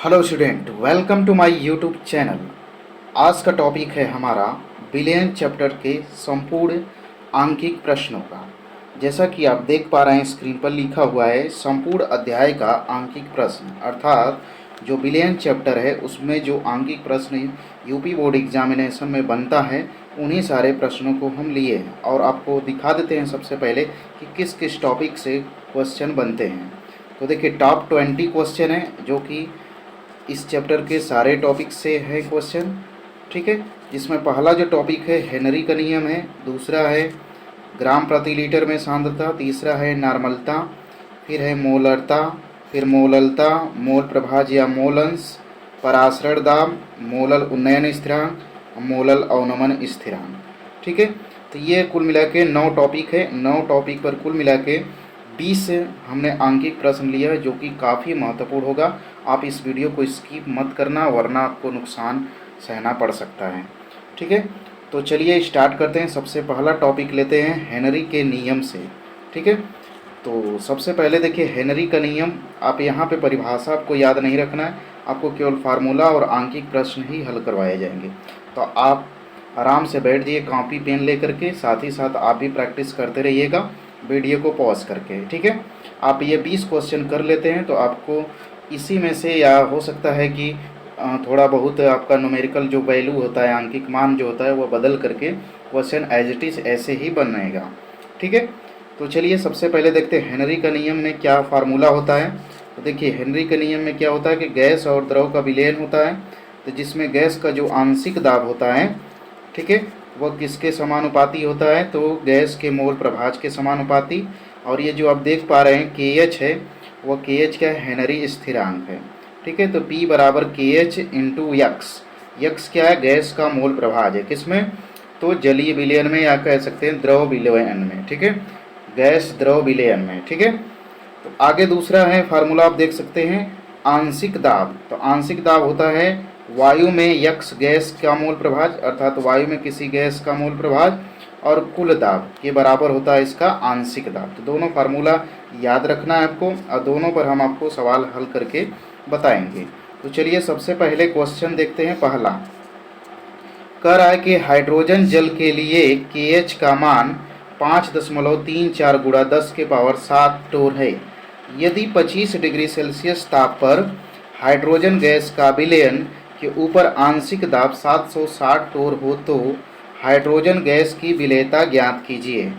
Hello student, welcome to my YouTube channel. आज का topic है हमारा बिलियन चैप्टर के संपूर्ण आंकिक प्रश्नों का। जैसा कि आप देख पा रहे हैं स्क्रीन पर लिखा हुआ है संपूर्ण अध्याय का आंकिक प्रश्न, अर्थात जो बिलियन चैप्टर है उसमें जो आंकिक प्रश्न यूपी बोर्ड एग्जामिनेशन में बनता है उन्हीं सारे प्रश्नों को हम लिए हैं और आपको दिखा देते हैं सबसे पहले कि किस किस टॉपिक से क्वेश्चन बनते हैं। तो देखिए टॉप 20 क्वेश्चन है जो कि इस चैप्टर के सारे टॉपिक से है क्वेश्चन, ठीक है। जिसमें पहला जो टॉपिक है हेनरी का नियम है, दूसरा है ग्राम प्रति लीटर में सांद्रता, तीसरा है नॉर्मलता, फिर है मोलरता, फिर मोललता, मोल प्रभाज या मोल अंश, परासरण दाब, मोलल उन्नयन स्थिरांक, मोलल अवनमन स्थिरांक, ठीक है। तो ये कुल मिला के 9 टॉपिक है। 9 टॉपिक पर कुल मिला के 20 हमने आंकिक प्रश्न लिया है जो कि काफ़ी महत्वपूर्ण होगा। आप इस वीडियो को स्किप मत करना वरना आपको नुकसान सहना पड़ सकता है, ठीक है। तो चलिए स्टार्ट करते हैं। सबसे पहला टॉपिक लेते हैं हेनरी के नियम से, ठीक है। तो सबसे पहले देखिए हेनरी का नियम, आप यहाँ पे परिभाषा आपको याद नहीं रखना है, आपको केवल फार्मूला और आंकिक प्रश्न ही हल करवाए जाएंगे। तो आप आराम से बैठ जाइए कॉपी पेन लेकर के, साथ ही साथ आप भी प्रैक्टिस करते रहिएगा वीडियो को पॉज करके, ठीक है। आप ये 20 क्वेश्चन कर लेते हैं तो आपको इसी में से, या हो सकता है कि थोड़ा बहुत आपका न्यूमेरिकल जो वैल्यू होता है, आंकिक मान जो होता है, वो बदल करके क्वेश्चन एज इट इज़ ऐसे ही बनेगा, ठीक है। तो चलिए सबसे पहले देखते हैं हेनरी का नियम में क्या फार्मूला होता है। तो देखिए हेनरी के नियम में क्या होता है कि गैस और द्रव का विलयन होता है, तो जिसमें गैस का जो आंशिक दाब होता है, ठीक है, वह किसके समानुपाती होता है, तो गैस के मोल प्रभाज के समानुपाती। और ये जो आप देख पा रहे हैं के एच है, वह के एच क्या है, हेनरी स्थिरांक है, ठीक है। तो P बराबर के एच इंटू यक्स, यक्स क्या है, गैस का मोल प्रभाज है, किसमें, तो जलीय विलयन में या कह सकते हैं द्रव विलयन में, ठीक है, गैस द्रव विलयन में, ठीक है। तो आगे दूसरा है फार्मूला आप देख सकते हैं आंशिक दाब। तो आंशिक दाब होता है वायु में यक्स गैस का मोल प्रभाज, अर्थात वायु में किसी गैस का मोल प्रभाज, और कुल दाब के बराबर होता है इसका आंशिक दाब। तो दोनों फार्मूला याद रखना है आपको और दोनों पर हम आपको सवाल हल करके बताएंगे। तो चलिए सबसे पहले क्वेश्चन देखते हैं। पहला कह रहा है कि हाइड्रोजन जल के लिए के एच का मान 5.34 गुणा 10 के पावर 7 टोर है। यदि 25 डिग्री सेल्सियस ताप पर हाइड्रोजन गैस का विलयन के ऊपर आंशिक दाब 760 टोर हो तो हाइड्रोजन गैस की विलेयता ज्ञात कीजिए।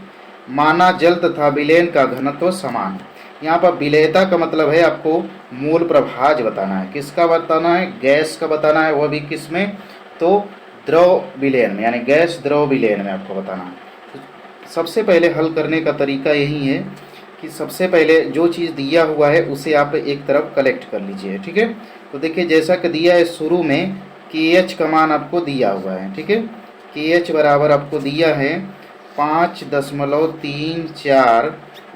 माना जल तथा विलयन का घनत्व समान। यहाँ पर विलेयता का मतलब है आपको मूल प्रभाज बताना है, किसका बताना है, गैस का बताना है, वह भी किस में, तो द्रव विलयन में, यानी गैस द्रव विलयन में आपको बताना है। तो सबसे पहले हल करने का तरीका यही है कि सबसे पहले जो चीज़ दिया हुआ है उसे आप एक तरफ कलेक्ट कर लीजिए, ठीक है। तो देखिए जैसा कि दिया है शुरू में के एच का मान आपको दिया हुआ है, ठीक है, के एच बराबर आपको दिया है 5.34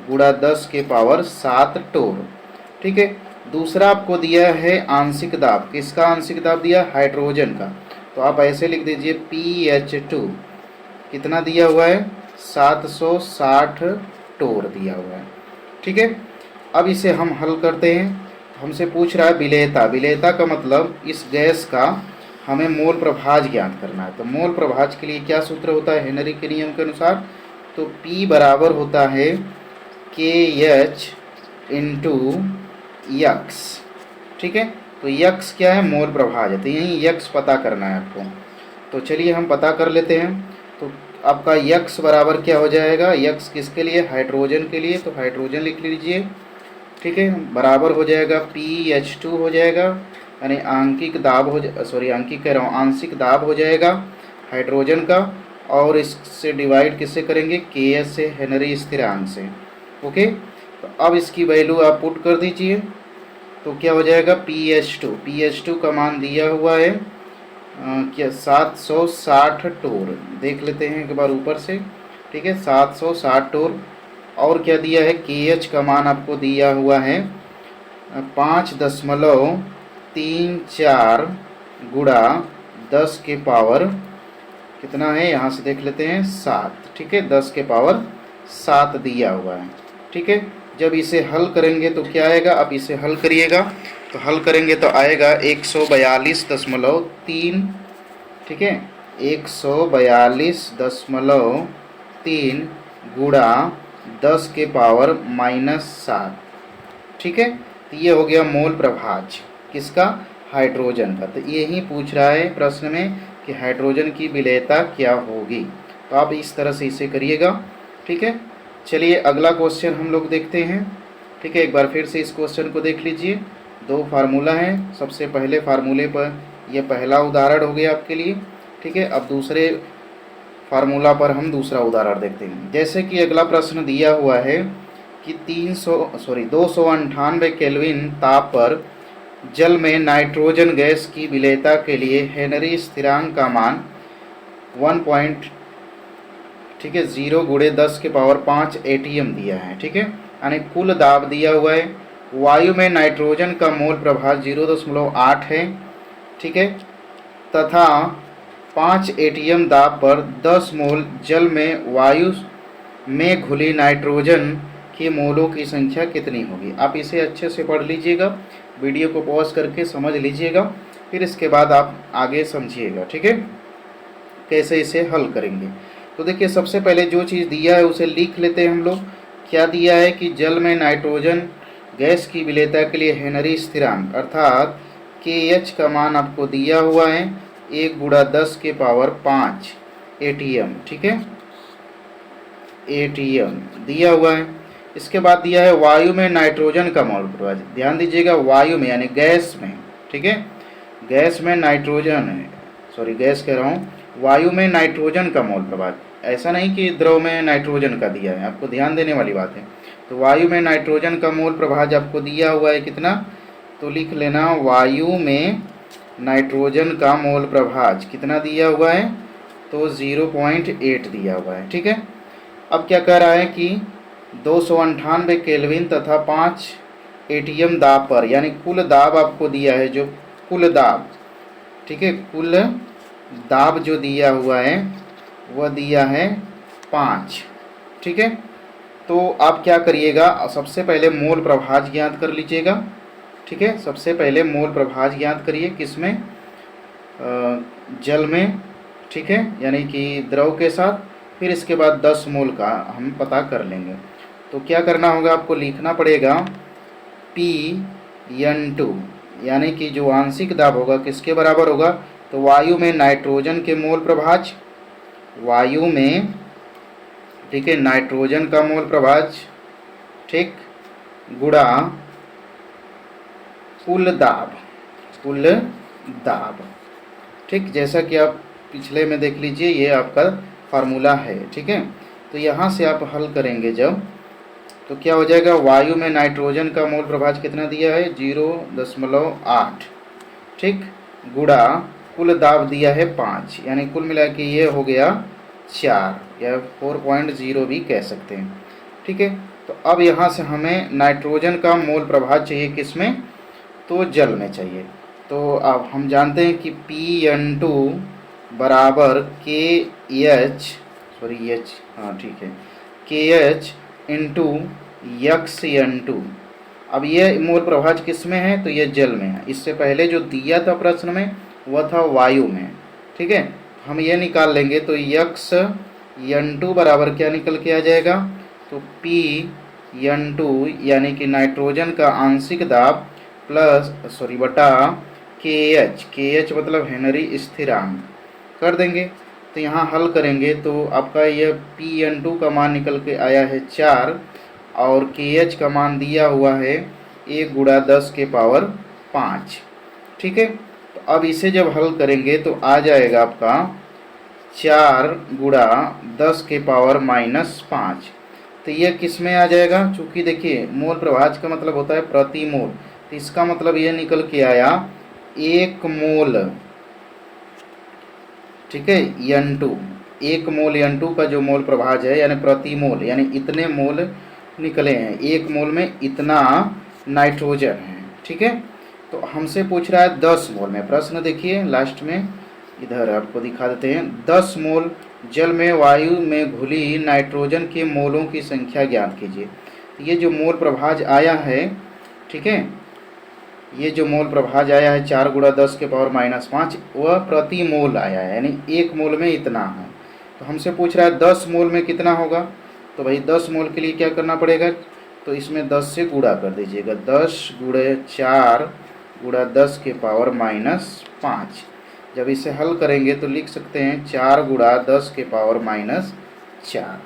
गुणा 10 के पावर 7 टोर, ठीक है। दूसरा आपको दिया है आंशिक दाब, किसका आंशिक दाब दिया, हाइड्रोजन का। तो आप ऐसे लिख दीजिए PH2 कितना दिया हुआ है, 760 टोर दिया हुआ है, ठीक है। अब इसे हम हल करते हैं। हमसे पूछ रहा है विलेयता। विलेयता का मतलब इस गैस का हमें मोल प्रभाज ज्ञात करना है। तो मोल प्रभाज के लिए क्या सूत्र होता है हेनरी के नियम के अनुसार, तो P बराबर होता है के एच इंटू यक्स, ठीक है। तो यक्स क्या है, मोल प्रभाज है, तो यही यक्स पता करना है आपको। तो चलिए हम पता कर लेते हैं। तो आपका यक्स बराबर क्या हो जाएगा, यक्स किसके लिए, हाइड्रोजन के लिए, तो हाइड्रोजन लिख लीजिए, ठीक है, बराबर हो जाएगा PH2 हो जाएगा, यानी आंकिक दाब हो आंकिक कह रहा हूँ, आंशिक दाब हो जाएगा हाइड्रोजन का, और इससे डिवाइड किससे करेंगे, के एच से, हेनरी स्थिरांक से, ओके। तो अब इसकी वैल्यू आप पुट कर दीजिए, तो क्या हो जाएगा PH2 का मान दिया हुआ है क्या 760 टोर, देख लेते हैं एक बार ऊपर से, ठीक है, 760 टोर। और क्या दिया है, के एच का मान आपको दिया हुआ है 5.34 गुणा 10 के पावर कितना है, यहाँ से देख लेते हैं 7, ठीक है, 10 के पावर 7 दिया हुआ है, ठीक है। जब इसे हल करेंगे तो क्या आएगा, आप इसे हल करिएगा तो हल करेंगे तो आएगा 142.3, ठीक है, 142.3 गुणा 10 के पावर -7, ठीक है। तो ये हो गया मोल प्रभाज किसका, हाइड्रोजन का। तो यही पूछ रहा है प्रश्न में कि हाइड्रोजन की विलेयता क्या होगी। तो आप इस तरह से इसे करिएगा, ठीक है। चलिए अगला क्वेश्चन हम लोग देखते हैं, ठीक है। एक बार फिर से इस क्वेश्चन को देख लीजिए। दो फार्मूला हैं, सबसे पहले फार्मूले पर यह पहला उदाहरण हो गया आपके लिए, ठीक है। अब दूसरे फार्मूला पर हम दूसरा उदाहरण देखते हैं। जैसे कि अगला प्रश्न दिया हुआ है कि 298 केल्विन ताप पर जल में नाइट्रोजन गैस की विलेयता के लिए हेनरी स्थिरांक का मान 1, ठीक है 0 गुणे 10 के पावर 5 एटीएम दिया है, ठीक है। यानी कुल दाब दिया हुआ है। वायु में नाइट्रोजन का मोल प्रभाव 0.8 है, ठीक है, तथा 5 एटीएम दाब पर 10 मोल जल में वायु में घुली नाइट्रोजन के मोलों की संख्या कितनी होगी। आप इसे अच्छे से पढ़ लीजिएगा, वीडियो को पॉज करके समझ लीजिएगा, फिर इसके बाद आप आगे समझिएगा, ठीक है, कैसे इसे हल करेंगे। तो देखिए सबसे पहले जो चीज़ दिया है उसे लिख लेते हैं हम लोग। क्या दिया है कि जल में नाइट्रोजन गैस की विलेयता के लिए हेनरी स्थिरांक अर्थात KH का मान आपको दिया हुआ है 1 गुणा 10 के पावर 5 एटीएम, ठीक है, एटीएम दिया हुआ है। इसके बाद दिया है वायु में नाइट्रोजन का मोल प्रभाव। ध्यान दीजिएगा वायु में यानी गैस में, ठीक है, गैस में नाइट्रोजन है, सॉरी गैस कह रहा हूँ, वायु में नाइट्रोजन का मोल प्रभाव। ऐसा नहीं कि द्रव में नाइट्रोजन का दिया है, आपको ध्यान देने वाली बात है। तो वायु में नाइट्रोजन का मोल प्रभाव आपको दिया हुआ है कितना, तो लिख लेना वायु में नाइट्रोजन का मोल प्रभाव कितना दिया हुआ है, तो 0.8 दिया हुआ है, ठीक है। अब क्या कह रहा है कि 298 केल्विन तथा 5 एटीएम दाब पर, यानी कुल दाब आपको दिया है, जो कुल दाब, ठीक है, कुल दाब जो दिया हुआ है वह दिया है 5, ठीक है। तो आप क्या करिएगा, सबसे पहले मोल प्रभाव ज्ञात कर लीजिएगा, ठीक है। सबसे पहले मोल प्रभाव ज्ञात करिए किसमें, जल में, ठीक है, यानी कि द्रव के साथ। फिर इसके बाद 10 मोल का हम पता कर लेंगे। तो क्या करना होगा, आपको लिखना पड़ेगा Pn2, यानी कि जो आंशिक दाब होगा किसके बराबर होगा, तो वायु में नाइट्रोजन के मोल प्रभाव, वायु में, ठीक है, नाइट्रोजन का मोल प्रभाव, ठीक, गुणा कुल दाब, कुल दाब, ठीक। जैसा कि आप पिछले में देख लीजिए ये आपका फार्मूला है, ठीक है। तो यहाँ से आप हल करेंगे जब, तो क्या हो जाएगा, वायु में नाइट्रोजन का मोल प्रभाव कितना दिया है 0.8, ठीक, गुणा कुल दाब दिया है 5, यानी कुल मिला के ये हो गया 4 या 4.0 भी कह सकते हैं, ठीक है। तो अब यहाँ से हमें नाइट्रोजन का मोल प्रभाव चाहिए किसमें, तो जल में चाहिए। तो अब हम जानते हैं कि Pn2 बराबर KH, सॉरी H, हाँ ठीक है, KH इंटू Xn2। अब ये मोल प्रभाव किस में है, तो ये जल में है। इससे पहले जो दिया था प्रश्न में वह था वायु में, ठीक है। हम ये निकाल लेंगे तो Xn2 बराबर क्या निकल के आ जाएगा, तो Pn2 यानी कि नाइट्रोजन का आंशिक दाब प्लस सॉरी बटा KH मतलब हेनरी स्थिरांक कर देंगे। तो यहाँ हल करेंगे तो आपका यह Pn2 का मान निकल के आया है 4 और KH का मान दिया हुआ है 1 गुणा 10 के पावर 5, ठीक है। तो अब इसे जब हल करेंगे तो आ जाएगा आपका 4 गुणा 10 के पावर -5। तो ये किस में आ जाएगा, चूँकि देखिए मोल प्रभाव का मतलब होता है प्रति मोल, तो इसका मतलब ये निकल के आया 1 मोल, ठीक है, N2, 1 मोल N2 का जो मोल प्रभाव है यानी प्रति मोल, यानी इतने मोल निकले हैं, 1 मोल में इतना नाइट्रोजन है, ठीक है। तो हमसे पूछ रहा है 10 मोल में। प्रश्न देखिए लास्ट में, इधर आपको दिखा देते हैं, 10 मोल जल में वायु में घुली नाइट्रोजन के मोलों की संख्या ज्ञात कीजिए। ये जो मोल प्रभाव आया है, ठीक है, ये जो मोल प्रभाज आया है 4 गुणा 10 के पावर -5, वह प्रति मोल आया है, यानी 1 मोल में इतना है। तो हमसे पूछ रहा है 10 मोल में कितना होगा। तो भाई 10 मोल के लिए क्या करना पड़ेगा, तो इसमें 10 से गुणा कर दीजिएगा। 10 गुणे 4 गुणा 10 के पावर -5। जब इसे हल करेंगे तो लिख सकते हैं 4 गुणा 10 के पावर -4,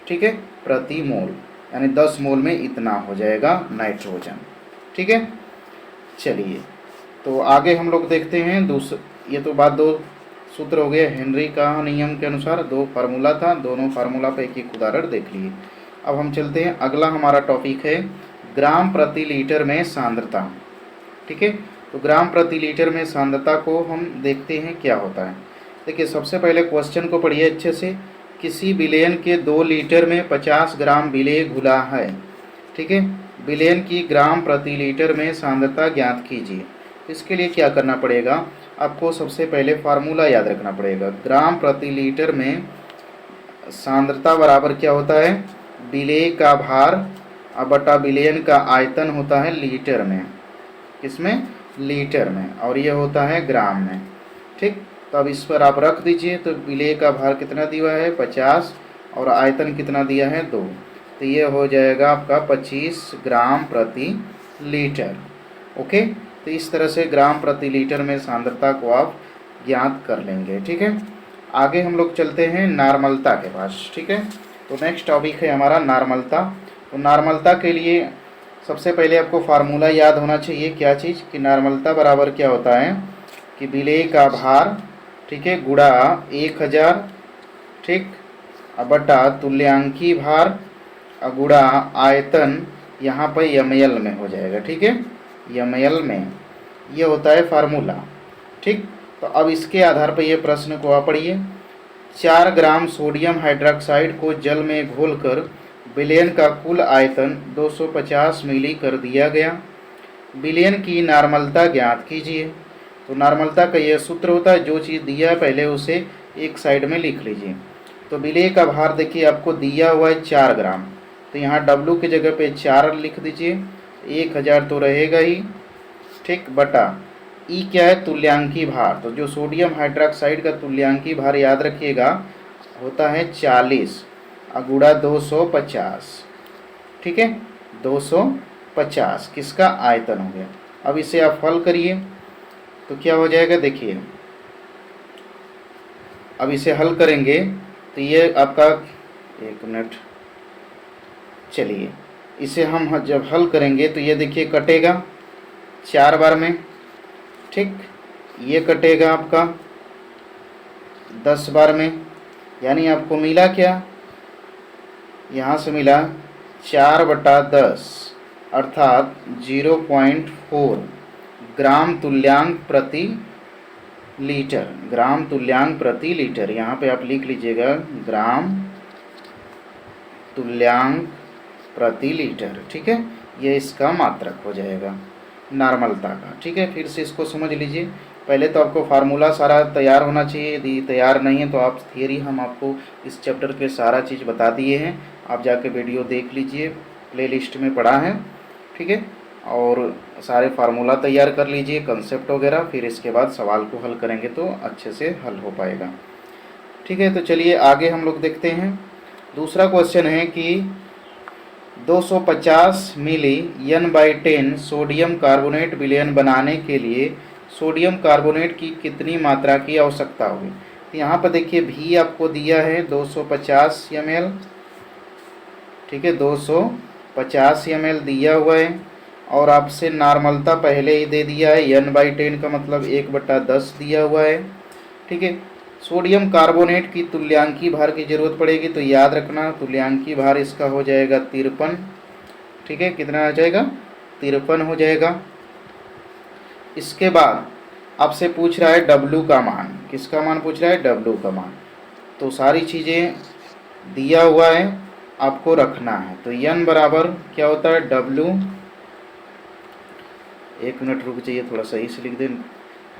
ठीक है, प्रति मोल, यानी 10 मोल में इतना हो जाएगा नाइट्रोजन। ठीक है, चलिए तो आगे हम लोग देखते हैं ये तो बात 2 सूत्र हो गए हेनरी का नियम के अनुसार, 2 फार्मूला था, दोनों फार्मूला पे एक एक उदाहरण देख लिए। अब हम चलते हैं, अगला हमारा टॉपिक है ग्राम प्रति लीटर में सांद्रता। ठीक है, तो ग्राम प्रति लीटर में सांद्रता को हम देखते हैं क्या होता है। देखिए सबसे पहले क्वेश्चन को पढ़िए अच्छे से। किसी विलयन के 2 लीटर में 50 ग्राम विलेय घुला है। ठीक है, विलयन की ग्राम प्रति लीटर में सांद्रता ज्ञात कीजिए। इसके लिए क्या करना पड़ेगा, आपको सबसे पहले फार्मूला याद रखना पड़ेगा। ग्राम प्रति लीटर में सांद्रता बराबर क्या होता है, विलेय का भार बटा विलयन का आयतन होता है लीटर में, किसमें, लीटर में, और ये होता है ग्राम में। ठीक, तो अब इस पर आप रख दीजिए। तो विलेय का भार कितना दिया है 50 और आयतन कितना दिया है 2, तो ये हो जाएगा आपका 25 ग्राम प्रति लीटर। ओके, तो इस तरह से ग्राम प्रति लीटर में सांद्रता को आप ज्ञात कर लेंगे। ठीक है, आगे हम लोग चलते हैं नॉर्मलता के पास। ठीक है, तो नेक्स्ट टॉपिक है हमारा नॉर्मलता। तो नॉर्मलता के लिए सबसे पहले आपको फार्मूला याद होना चाहिए। क्या चीज़, कि नॉर्मलता बराबर क्या होता है, कि विलेय का भार, ठीक है, गुणा 1000, ठीक, बटा तुल्यांकी भार गुणा आयतन, यहाँ पर ml में हो जाएगा। ठीक है, ml में, ये होता है फार्मूला। ठीक, तो अब इसके आधार पर ये प्रश्न को आप पढ़िए। 4 ग्राम सोडियम हाइड्रोक्साइड को जल में घोलकर विलयन का कुल आयतन 250 मिली कर दिया गया। विलयन की नॉर्मलता ज्ञात कीजिए। तो नॉर्मलता का यह सूत्र होता है, जो चीज़ दिया है पहले उसे एक साइड में लिख लीजिए। तो विलेय का भार देखिए आपको दिया हुआ है 4 ग्राम, तो यहाँ W की जगह पे 4 लिख दीजिए। 1000 तो रहेगा ही, ठीक, बटा ई क्या है, तुल्यांकी भार। तो जो सोडियम हाइड्रोक्साइड का तुल्यांकी भार याद रखिएगा होता है 40 गुणा 250। ठीक है, 250 किसका आयतन हो गया। अब इसे आप हल करिए तो क्या हो जाएगा, देखिए अब इसे हल करेंगे तो ये आपका, एक मिनट, चलिए इसे हम जब हल करेंगे तो ये देखिए कटेगा 4 बार में। ठीक, ये कटेगा आपका 10 बार में, यानी आपको मिला क्या, यहाँ से मिला 4/10 अर्थात 0.4 ग्राम तुल्यांक प्रति लीटर। ग्राम तुल्यांक प्रति लीटर, यहाँ पे आप लिख लीजिएगा ग्राम तुल्यांक प्रति लीटर। ठीक है, ये इसका मात्रक हो जाएगा नॉर्मलता का। ठीक है, फिर से इसको समझ लीजिए। पहले तो आपको फार्मूला सारा तैयार होना चाहिए, यदि तैयार नहीं है तो आप थियरी, हम आपको इस चैप्टर के सारा चीज़ बता दिए हैं, आप जाके वीडियो देख लीजिए, प्लेलिस्ट में पड़ा है। ठीक है, और सारे फार्मूला तैयार कर लीजिए, कंसेप्ट वगैरह, फिर इसके बाद सवाल को हल करेंगे तो अच्छे से हल हो पाएगा। ठीक है, तो चलिए आगे हम लोग देखते हैं। दूसरा क्वेश्चन है कि 250 मिली N/10 सोडियम कार्बोनेट विलयन बनाने के लिए सोडियम कार्बोनेट की कितनी मात्रा की आवश्यकता होगी। तो यहाँ पर देखिए भी आपको दिया है 250 ml। ठीक है, 250 ml दिया हुआ है, और आपसे नॉर्मलता पहले ही दे दिया है, N/10 का मतलब 1/10 दिया हुआ है। ठीक है, सोडियम कार्बोनेट की तुल्यांकी भार की जरूरत पड़ेगी, तो याद रखना तुल्यांकी भार इसका हो जाएगा 53। ठीक है, कितना आ जाएगा, 53 हो जाएगा। इसके बाद आपसे पूछ रहा है W का मान, किसका मान पूछ रहा है, W का मान। तो सारी चीज़ें दिया हुआ है, आपको रखना है। तो N बराबर क्या होता है, W, एक मिनट रुक जाइए, थोड़ा सही से लिख दें।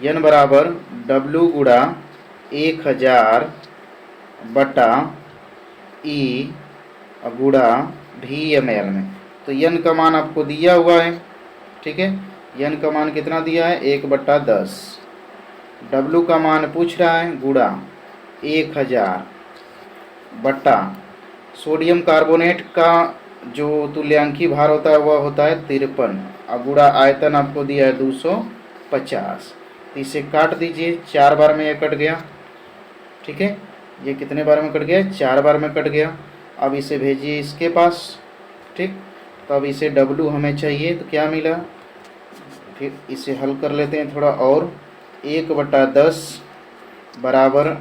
N बराबर W गुणा 1000 बटा E गुणा VmL में। तो N का मान आपको दिया हुआ है। ठीक है, एन का मान कितना दिया है 1/10, डब्लू का मान पूछ रहा है गुणा 1000 बट्टा सोडियम कार्बोनेट का जो तुल्यांकी भार होता है वह होता है 53 और गुणा आयतन आपको दिया है 250। तो इसे काट दीजिए, 4 बार में ये कट गया। ठीक है, ये कितने बार में कट गया? 4 बार में कट गया। अब इसे भेजिए इसके पास। ठीक, तो अब इसे W हमें चाहिए, तो क्या मिला? फिर इसे हल कर लेते हैं थोड़ा और। 1/10 बराबर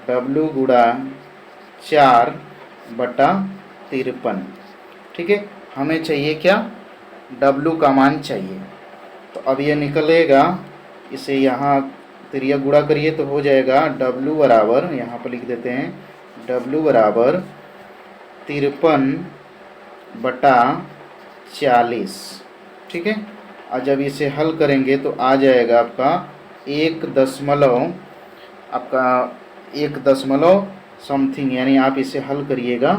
W गुणा 4/53। ठीक है, हमें चाहिए क्या? W का मान चाहिए। तो अब ये निकलेगा, इसे यहाँ त्रिया गुणा करिए तो हो जाएगा W बराबर, यहाँ पर लिख देते हैं W बराबर 53/40। ठीक है, और जब इसे हल करेंगे तो आ जाएगा आपका 1 समथिंग, यानी आप इसे हल करिएगा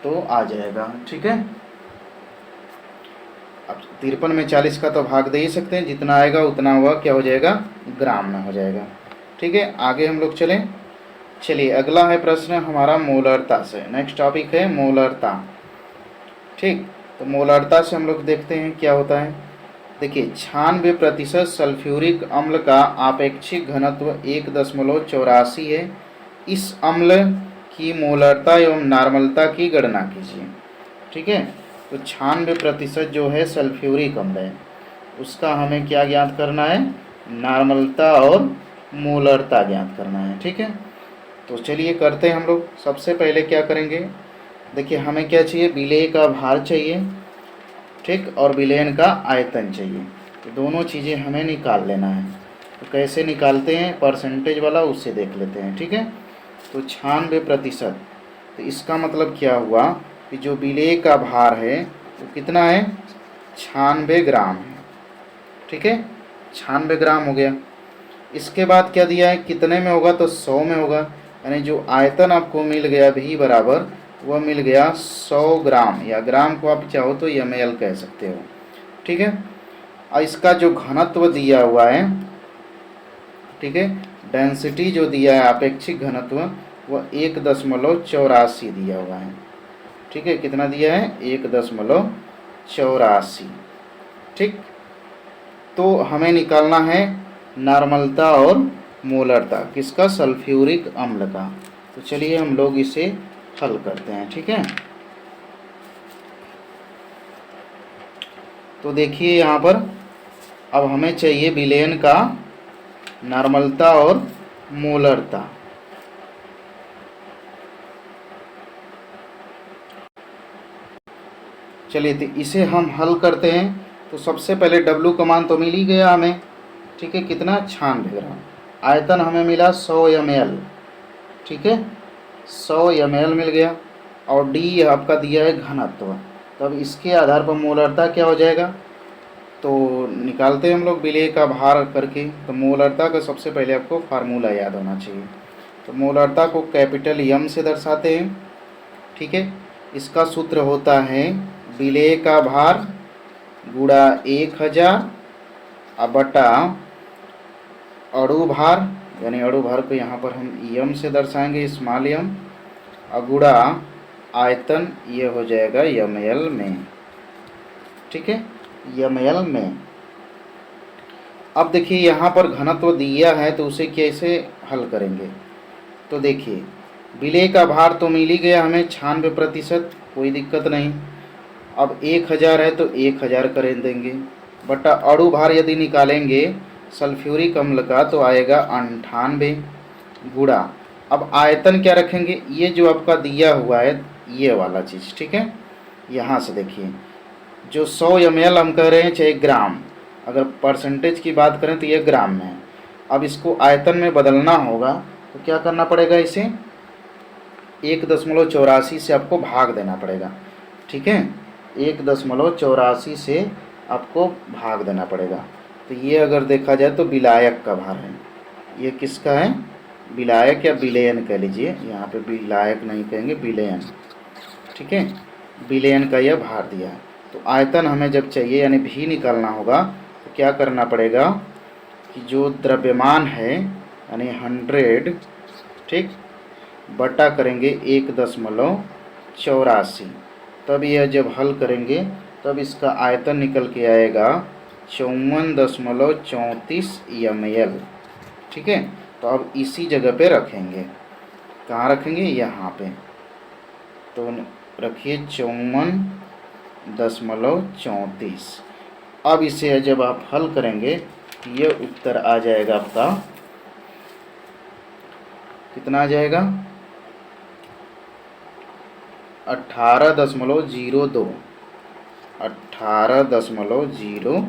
तो आ जाएगा। ठीक है, अब 53 में 40 का तो भाग दे ही सकते हैं, जितना आएगा उतना वह क्या हो जाएगा? ग्राम में हो जाएगा। ठीक है, आगे हम लोग चलिए अगला है प्रश्न हमारा मोलरता से। नेक्स्ट टॉपिक है मोलरता। ठीक, तो मोलरता से हम लोग देखते हैं क्या होता है। देखिए 96% सल्फ्यूरिक अम्ल का आपेक्षिक घनत्व 1.84 है। इस अम्ल की मोलरता एवं नार्मलता की गणना कीजिए। ठीक है, तो 96% जो है सल्फ्यूरिक अम्ल है, उसका हमें क्या ज्ञात करना है? नार्मलता और मोलरता ज्ञात करना है। ठीक है, तो चलिए करते हैं हम लोग। सबसे पहले क्या करेंगे, देखिए हमें क्या चाहिए? विलेय का भार चाहिए, ठीक, और विलयन का आयतन चाहिए। तो दोनों चीज़ें हमें निकाल लेना है। तो कैसे निकालते हैं? परसेंटेज वाला, उससे देख लेते हैं। ठीक है, तो 96%, तो इसका मतलब क्या हुआ कि जो विलेय का भार है वो कितना है? 96 ग्राम है। ठीक है, 96 ग्राम हो गया। इसके बाद क्या दिया है? कितने में होगा? तो 100 में होगा, यानी जो आयतन आपको मिल गया V बराबर, वह मिल गया 100 ग्राम, या ग्राम को आप चाहो तो ml कह सकते हो। ठीक है, और इसका जो घनत्व दिया हुआ है, ठीक है, डेंसिटी जो दिया है आपेक्षिक घनत्व, वह 1.84 दिया हुआ है। ठीक है, कितना दिया है? 1.84। ठीक, तो हमें निकालना है नार्मलता और मोलरता किसका? सल्फ्यूरिक अम्ल का। तो चलिए हम लोग इसे हल करते हैं। ठीक है, तो देखिए यहाँ पर अब हमें चाहिए विलयन का नार्मलता और मोलरता। चलिए तो इसे हम हल करते हैं। तो सबसे पहले W का मान तो मिल ही गया हमें। ठीक है, कितना? 96 ग्राम। आयतन हमें मिला 100 ml। ठीक है, 100 ml मिल गया, और D आपका दिया है घनत्व। तब इसके आधार पर मोलरता क्या हो जाएगा? तो निकालते हैं हम लोग विलेय का भार करके। तो मोलरता का सबसे पहले आपको फार्मूला याद होना चाहिए। तो मोलरता को कैपिटल M से दर्शाते हैं। ठीक है, इसका सूत्र होता है विलेय का भार गुणा 1000 बटा अणु भार, यानी अणु भार को यहाँ पर हम M से दर्शाएंगे, स्मॉल m, और गुणा आयतन, ये हो जाएगा ml में। ठीक है, ml में। अब देखिए यहाँ पर घनत्व दिया है, तो उसे कैसे हल करेंगे? तो देखिए विलेय का भार तो मिल ही गया हमें 96%, कोई दिक्कत नहीं। अब 1000 है तो 1000 कर देंगे, बटा अणु भार यदि निकालेंगे सल्फ्यूरिक अम्ल का तो आएगा 98 गुणा। अब आयतन क्या रखेंगे? ये जो आपका दिया हुआ है ये वाला चीज़। ठीक है, यहाँ से देखिए जो 100 ml हम कह रहे हैं, चाहे ग्राम, अगर परसेंटेज की बात करें तो ये ग्राम में है। अब इसको आयतन में बदलना होगा, तो क्या करना पड़ेगा? इसे 1.84 से आपको भाग देना पड़ेगा। ठीक है, 1.84 से आपको भाग देना पड़ेगा। तो ये अगर देखा जाए तो विलायक का भार है। ये किसका है? विलायक या विलयन कह लीजिए, यहाँ पे विलायक नहीं कहेंगे, विलयन। ठीक है, विलयन का यह भार दिया है। तो आयतन हमें जब चाहिए यानी V निकालना होगा, तो क्या करना पड़ेगा कि जो द्रव्यमान है यानी 100, ठीक, बटा करेंगे 1.84, तब यह जब हल करेंगे तब इसका आयतन निकल के आएगा 54.34 ml। ठीक है, तो अब इसी जगह पे रखेंगे। कहाँ रखेंगे? यहाँ पे। तो रखिए 54.34। अब इसे जब आप हल करेंगे ये उत्तर आ जाएगा आपका, कितना आ जाएगा? 18.02। 18.02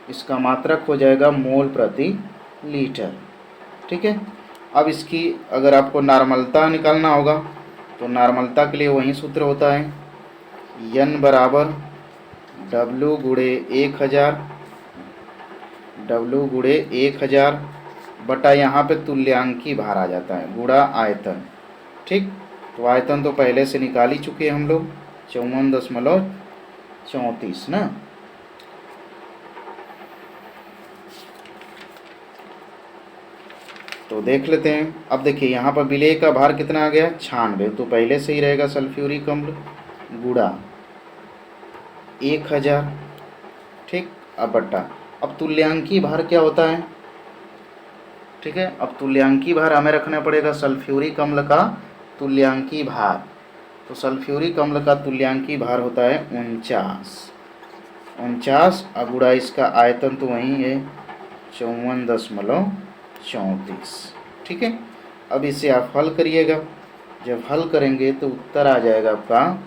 इसका मात्रक हो जाएगा मोल प्रति लीटर। ठीक है, अब इसकी अगर आपको नॉर्मलता निकालना होगा तो नॉर्मलता के लिए वही सूत्र होता है, n बराबर W गुणे 1000, W गुणे 1000 बटा यहाँ पे तुल्यांकी भार आ जाता है गुणा आयतन। ठीक, तो आयतन तो पहले से निकाल ही चुके हैं हम लोग, 54.34 ना। तो देख लेते हैं। अब देखिए यहाँ पर विलेय का भार कितना आ गया? 96, तो पहले से ही रहेगा सल्फ्यूरिक अम्ल गुणा 1000। ठीक, अब बटा, अब तुल्यांकी भार क्या होता है? ठीक है, अब तुल्यांकी भार हमें रखना पड़ेगा सल्फ्यूरिक अम्ल का तुल्यांकी भार। तो सल्फ्यूरिक अम्ल का तुल्यांकी भार होता है 49 गुणा इसका आयतन तो वही है 54.34। ठीक है, अब इसे आप हल करिएगा। जब हल करेंगे तो उत्तर आ जाएगा आपका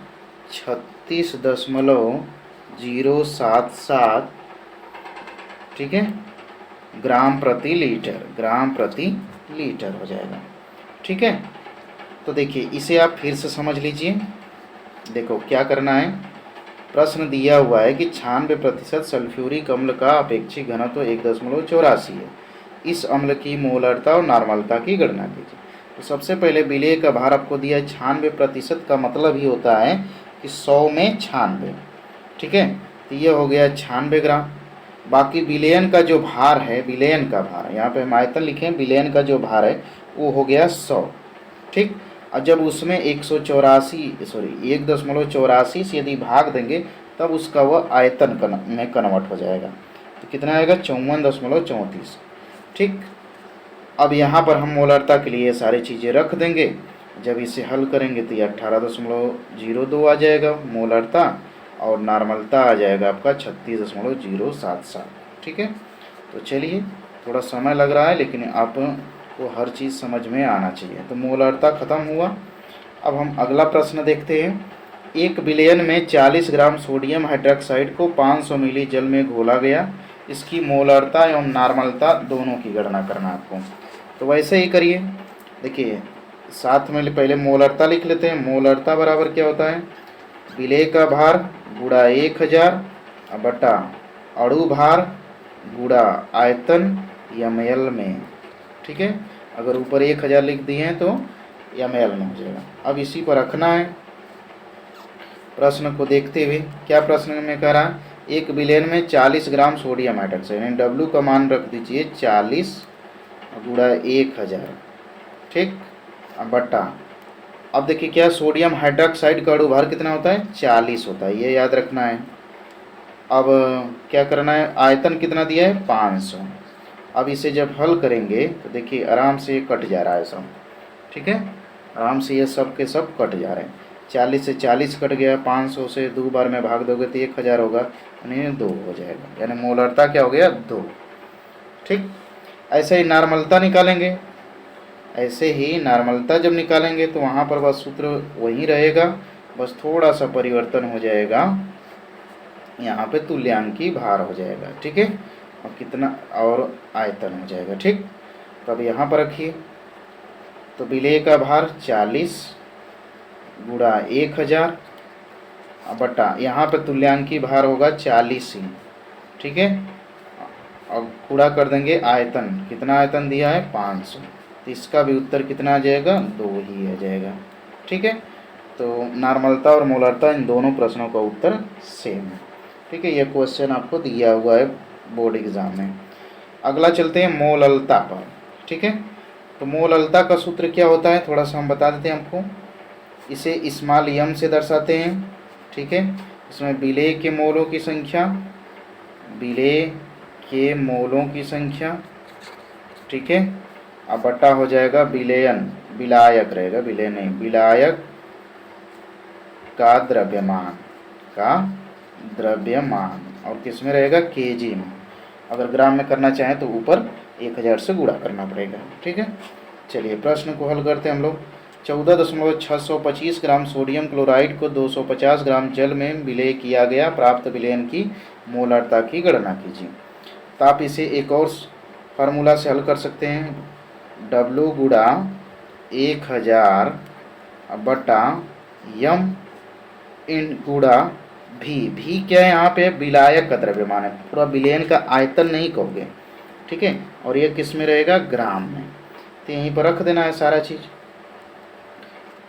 36.077, ठीक है, ग्राम प्रति लीटर, ग्राम प्रति लीटर हो जाएगा। ठीक है, तो देखिए इसे आप फिर से समझ लीजिए। देखो क्या करना है, प्रश्न दिया हुआ है कि 96% सल्फ्यूरिक अम्ल का अपेक्षित घनत्व 1.84 है। इस अम्ल की मोलरता और नॉर्मलता की गणना कीजिए। तो सबसे पहले विलेय का भार आपको दिया है 96%, का मतलब ही होता है कि 100 में 96। ठीक है, तो ये हो गया 96 ग्राम। बाकी विलयन का जो भार है, विलयन का भार, यहाँ पे हम आयतन लिखे, विलयन का जो भार है वो हो गया 100। ठीक, और जब उसमें 1.84 से यदि भाग देंगे तब उसका वह आयतन में कन्वर्ट हो जाएगा। तो कितना आएगा? 54.34। ठीक, अब यहाँ पर हम मोलरता के लिए सारी चीज़ें रख देंगे। जब इसे हल करेंगे तो ये 18.02 आ जाएगा मोलरता, और नॉर्मलता आ जाएगा आपका 36.077। ठीक है, तो चलिए, थोड़ा समय लग रहा है लेकिन आपको हर चीज़ समझ में आना चाहिए। तो मोलरता ख़त्म हुआ। अब हम अगला प्रश्न देखते हैं। एक विलयन में 40 ग्राम सोडियम हाइड्रोक्साइड को 500 मिली जल में घोला गया। इसकी मोलरता एवं नॉर्मलता दोनों की गणना करना आपको। तो वैसे ही करिए। देखिए साथ में पहले मोलरता लिख लेते हैं। मोलरता बराबर क्या होता है? विलेय का भार गुणा 1000 बटा अणु भार गुणा आयतन ml में। ठीक है, अगर ऊपर 1000 लिख दिए हैं तो ml में हो जाएगा। अब इसी पर रखना है। प्रश्न को देखते हुए क्या प्रश्न में कह रहा है? एक विलयन में 40 ग्राम सोडियम हाइड्रोक्साइड, यानी W का मान रख दीजिए 40 गुणा 1000। ठीक, अब बटा, अब देखिए क्या, सोडियम हाइड्रोक्साइड का अणु भार कितना होता है? 40 होता है, ये याद रखना है। अब क्या करना है? आयतन कितना दिया है? 500। अब इसे जब हल करेंगे तो देखिए आराम से कट जा रहा है सब। ठीक है, आराम से ये सब के सब कट जा रहे हैं। 40 से 40 कट गया, 500 से 2 बार में भाग दोगे तो 1000 होगा, यानी 2 हो जाएगा, यानी मोलरता क्या हो गया? 2। ठीक, ऐसे ही नॉर्मलता निकालेंगे। ऐसे ही नॉर्मलता जब निकालेंगे तो वहाँ पर बस सूत्र वही रहेगा, बस थोड़ा सा परिवर्तन हो जाएगा, यहाँ पे तुल्यांकी भार हो जाएगा। ठीक है, और कितना और आयतन हो जाएगा। ठीक, तो अब यहाँ पर रखिए। तो विलेय का भार 40 गुणा 1000 बटा, यहाँ पे तुल्यांकी भार होगा 40 ही। ठीक है, अब पूरा कर देंगे आयतन। कितना आयतन दिया है? 500। तो इसका भी उत्तर कितना आ जाएगा? 2 ही आ जाएगा। ठीक है, तो नॉर्मलता और मोलरता इन दोनों प्रश्नों का उत्तर सेम है। ठीक है, ये क्वेश्चन आपको दिया हुआ है बोर्ड एग्जाम में। अगला चलते हैं मोललता पर। ठीक है, तो मोललता का सूत्र क्या होता है थोड़ा सा हम बता देते हैं आपको। इसे स्मॉल m से दर्शाते हैं। ठीक है, इसमें विलेय के मोलों की संख्या, विलेय के मोलों की संख्या, ठीक है, अब बटा हो जाएगा विलयन, विलायक रहेगा, विलय नहीं, विलायक का द्रव्यमान, का द्रव्यमान, और किस में रहेगा, केजी में। अगर ग्राम में करना चाहें तो ऊपर 1000 से गुणा करना पड़ेगा। ठीक है, चलिए प्रश्न को हल करते हैं हम लोग। 14,625 ग्राम सोडियम क्लोराइड को 250 ग्राम जल में विलय किया गया, प्राप्त विलयन की मोलरता की गणना कीजिए। तो आप इसे एक और फार्मूला से हल कर सकते हैं, W गुणा 1000 बटा यम इन गुणा भी क्या है यहाँ पे, विलायक का द्रव्यमान है, पूरा विलयन का आयतन नहीं कहोगे। ठीक है, और ये किस में रहेगा, ग्राम में। तो यहीं पर रख देना है सारा चीज।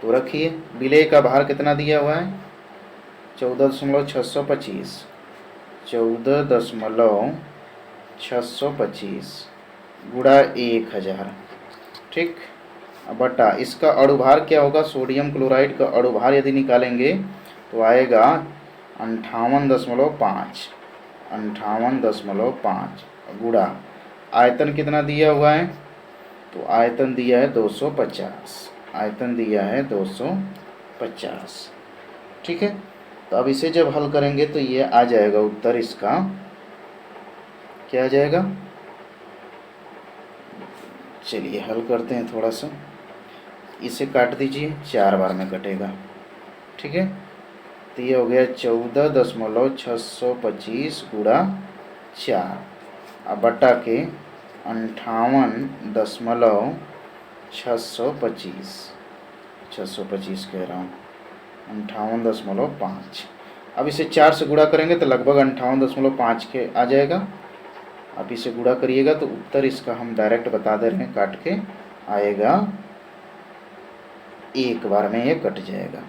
तो रखिए, विलय का भार कितना दिया हुआ है, 14,625, 14,625 गुणा 1000। ठीक, बटा इसका अणुभार क्या होगा, सोडियम क्लोराइड का अणुभार यदि निकालेंगे तो आएगा 58.5, 58.5 गुणा आयतन कितना दिया हुआ है, तो आयतन दिया है 250, आयतन दिया है 250। ठीक है, तो अब इसे जब हल करेंगे तो ये आ जाएगा उत्तर, इसका क्या आ जाएगा, चलिए हल करते हैं थोड़ा सा। इसे काट दीजिए, 4 बार में कटेगा। ठीक है, तो ये हो गया 14,625 गुणा 4, अब बटा के 58.625, 625 कह रहा हूँ, 58.5। अब इसे 4 से गुणा करेंगे तो लगभग 58.5 के आ जाएगा। आप इसे गुणा करिएगा तो उत्तर इसका हम डायरेक्ट बता दे रहे हैं, काट के आएगा, एक बार में ये कट जाएगा।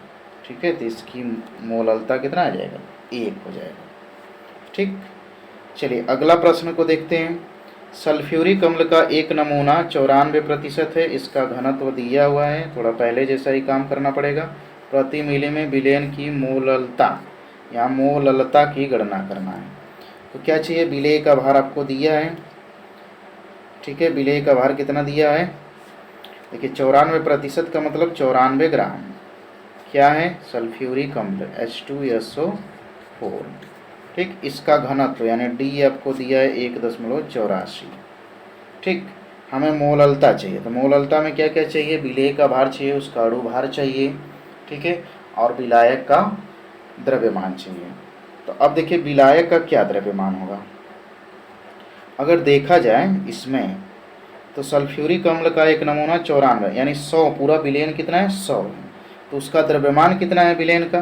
ठीक है, तो इसकी मोललता कितना आ जाएगा, 1 हो जाएगा। ठीक, चलिए अगला प्रश्न को देखते हैं। सल्फ्यूरिक अम्ल का एक नमूना 94% है, इसका घनत्व दिया हुआ है, थोड़ा पहले जैसा ही काम करना पड़ेगा। प्रति मिली में विलयन की मोललता, यहाँ मोललता की गणना करना है। तो क्या चाहिए, विलेय का भार आपको दिया है। ठीक है, विलेय का भार कितना दिया है, देखिए 94% का मतलब 94 ग्राम। क्या है, सल्फ्यूरिक अम्ल H2SO4। ठीक, इसका घनत्व यानी D आपको दिया है 1.84। ठीक, हमें मोललता चाहिए, तो मोललता में क्या क्या चाहिए, विलेय का भार चाहिए, उसका अणुभार चाहिए। ठीक है, और विलायक का द्रव्यमान चाहिए। तो अब देखिए विलायक का क्या द्रव्यमान होगा, अगर देखा जाए इसमें तो सल्फ्यूरिक अम्ल का एक नमूना 94 यानी 100, पूरा विलयन कितना है, 100, तो उसका द्रव्यमान कितना है विलयन का,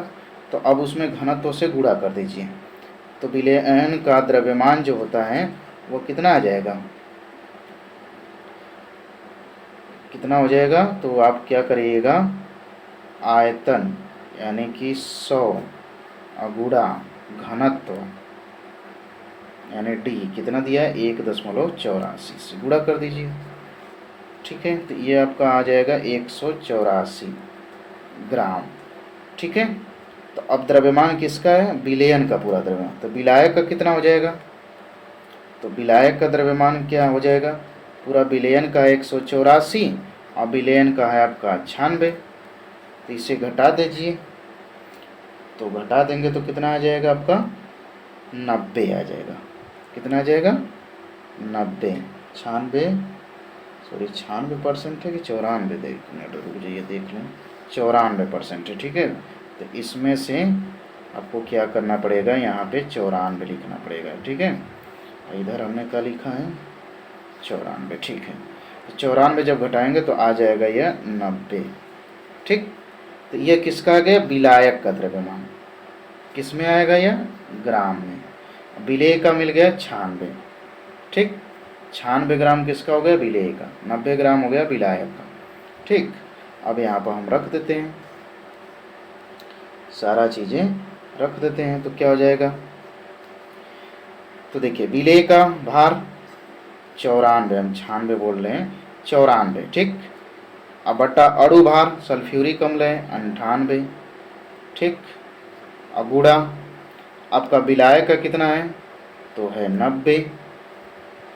तो अब उसमें घनत्व से गुणा कर दीजिए। तो विलयन का द्रव्यमान जो होता है वो कितना आ जाएगा, कितना हो जाएगा, तो आप क्या करिएगा, आयतन यानी कि 100 गुणा घनत्व यानी D कितना दिया है, 1.84 से गुणा कर दीजिए। ठीक है, तो ये आपका आ जाएगा 184 ग्राम। ठीक है, तो अब द्रव्यमान किसका है, विलयन का पूरा द्रव्यमान, तो विलायक का कितना हो जाएगा, तो विलायक का द्रव्यमान क्या हो जाएगा, पूरा विलयन का 184 और विलयन का है आपका 96, तो इसे घटा दीजिए, तो घटा देंगे तो कितना आ जाएगा आपका, 90 आ जाएगा। कितना आ जाएगा, 90, 96, सॉरी 96% है कि 94, देख मिनट रुक जाइए देख लें, 94% है। ठीक है, तो इसमें से आपको क्या करना पड़ेगा, यहाँ पे 94 लिखना पड़ेगा। ठीक है, इधर हमने क्या लिखा है, 94। ठीक है, तो 94 जब घटाएंगे तो आ जाएगा यह 90। ठीक, तो यह किसका आ गया, विलायक का द्रव्यमान, किस में आएगा, यह ग्राम में। विलेय का मिल गया 96। ठीक, 96 ग्राम किसका हो गया, विलेय का, 90 ग्राम हो गया विलायक का। ठीक, अब यहाँ पर हम रख देते हैं, सारा चीज़ें रख देते हैं, तो क्या हो जाएगा, तो देखिए विलेय का भार 94, हम 96 बोल रहे हैं, 94, ठीक। अब बटा अणु भार सल्फ्यूरिक अम्ल है 98, ठीक। अब गुणा आपका विलायक का कितना है, तो है 90,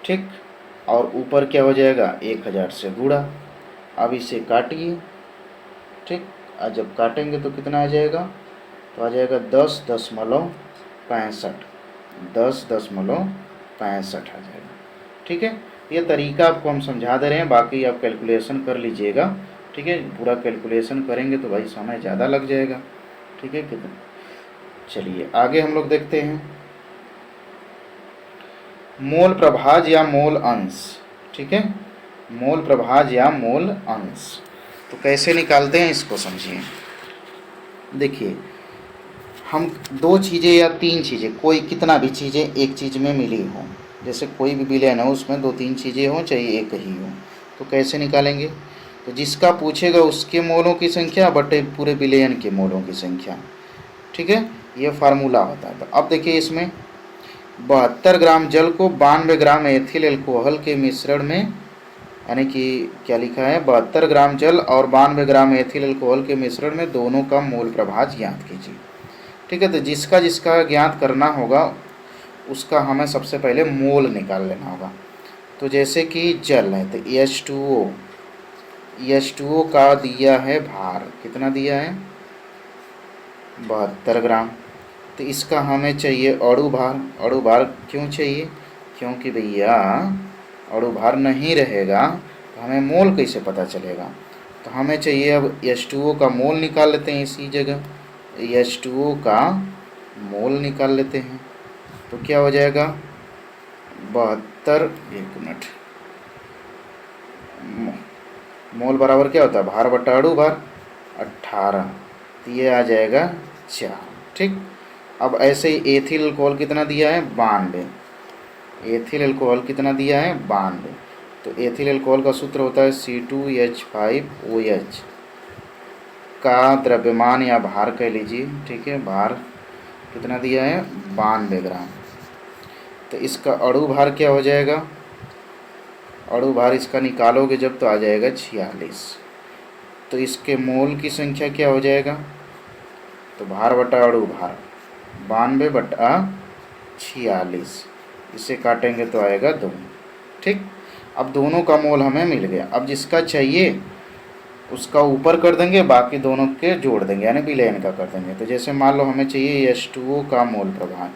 ठीक। और ऊपर क्या हो जाएगा 1000 से गुणा। अब इसे काटिए, ठीक। और जब काटेंगे तो कितना आ जाएगा, तो आ जाएगा 10.65, 10.65 आ जाएगा, ठीक है। ये तरीका आपको हम समझा दे रहे हैं, बाकी आप कैलकुलेशन कर लीजिएगा, ठीक है। पूरा कैलकुलेशन करेंगे तो भाई समय ज़्यादा लग जाएगा, ठीक है। कितना, चलिए आगे हम लोग देखते हैं मोल प्रभाज या मोल अंश, ठीक है। मोल प्रभाज या मोल अंश तो कैसे निकालते हैं इसको समझिए। देखिए हम दो चीज़ें या तीन चीज़ें, कोई कितना भी चीज़ें एक चीज़ में मिली हो, जैसे कोई भी विलयन हो उसमें दो तीन चीज़ें हों चाहे एक ही हो, तो कैसे निकालेंगे। तो जिसका पूछेगा उसके मोलों की संख्या बटे पूरे विलयन के मोलों की संख्या, ठीक है। ये फार्मूला होता है। तो अब देखिए इसमें 72 ग्राम जल को 92 ग्राम एथिल एल्कोहल के मिश्रण में, यानी कि क्या लिखा है, 72 ग्राम जल और 92 ग्राम एथिल एल्कोहल के मिश्रण में दोनों का मोल प्रभाज ज्ञात कीजिए, ठीक है। तो जिसका जिसका ज्ञात करना होगा उसका हमें सबसे पहले मोल निकाल लेना होगा। तो जैसे कि जल है तो H2O का दिया है भार, कितना दिया है 72 ग्राम। तो इसका हमें चाहिए अणु भार। अणु भार क्यों चाहिए, क्योंकि भैया अणु भार नहीं रहेगा तो हमें मोल कैसे पता चलेगा। तो हमें चाहिए अब H2O का मोल निकाल लेते हैं, इसी जगह H2O का मोल निकाल लेते हैं। तो क्या हो जाएगा 72, एक मिनट, मोल बराबर क्या होता है भार बटा अणु भार 18, तो ये आ जाएगा 4, ठीक। अब ऐसे ही एथिल अल्कोहल कितना दिया है 92, एथिल अल्कोहल कितना दिया है 92। तो एथिल अल्कोहल का सूत्र होता है C2H5OH का द्रव्यमान या भार कह लीजिए, ठीक है। भार कितना दिया है 92 ग्राम। तो इसका अणु भार क्या हो जाएगा, अणु भार इसका निकालोगे जब तो आ जाएगा 46। तो इसके मोल की संख्या क्या हो जाएगा, तो भार बटा अणु भार 92 बटा 46, इसे काटेंगे तो आएगा 2, ठीक। अब दोनों का मोल हमें मिल गया। अब जिसका चाहिए उसका ऊपर कर देंगे, बाकी दोनों के जोड़ देंगे, यानी विलयन का कर देंगे। तो जैसे मान लो हमें चाहिए H2O का मोल प्रभाज,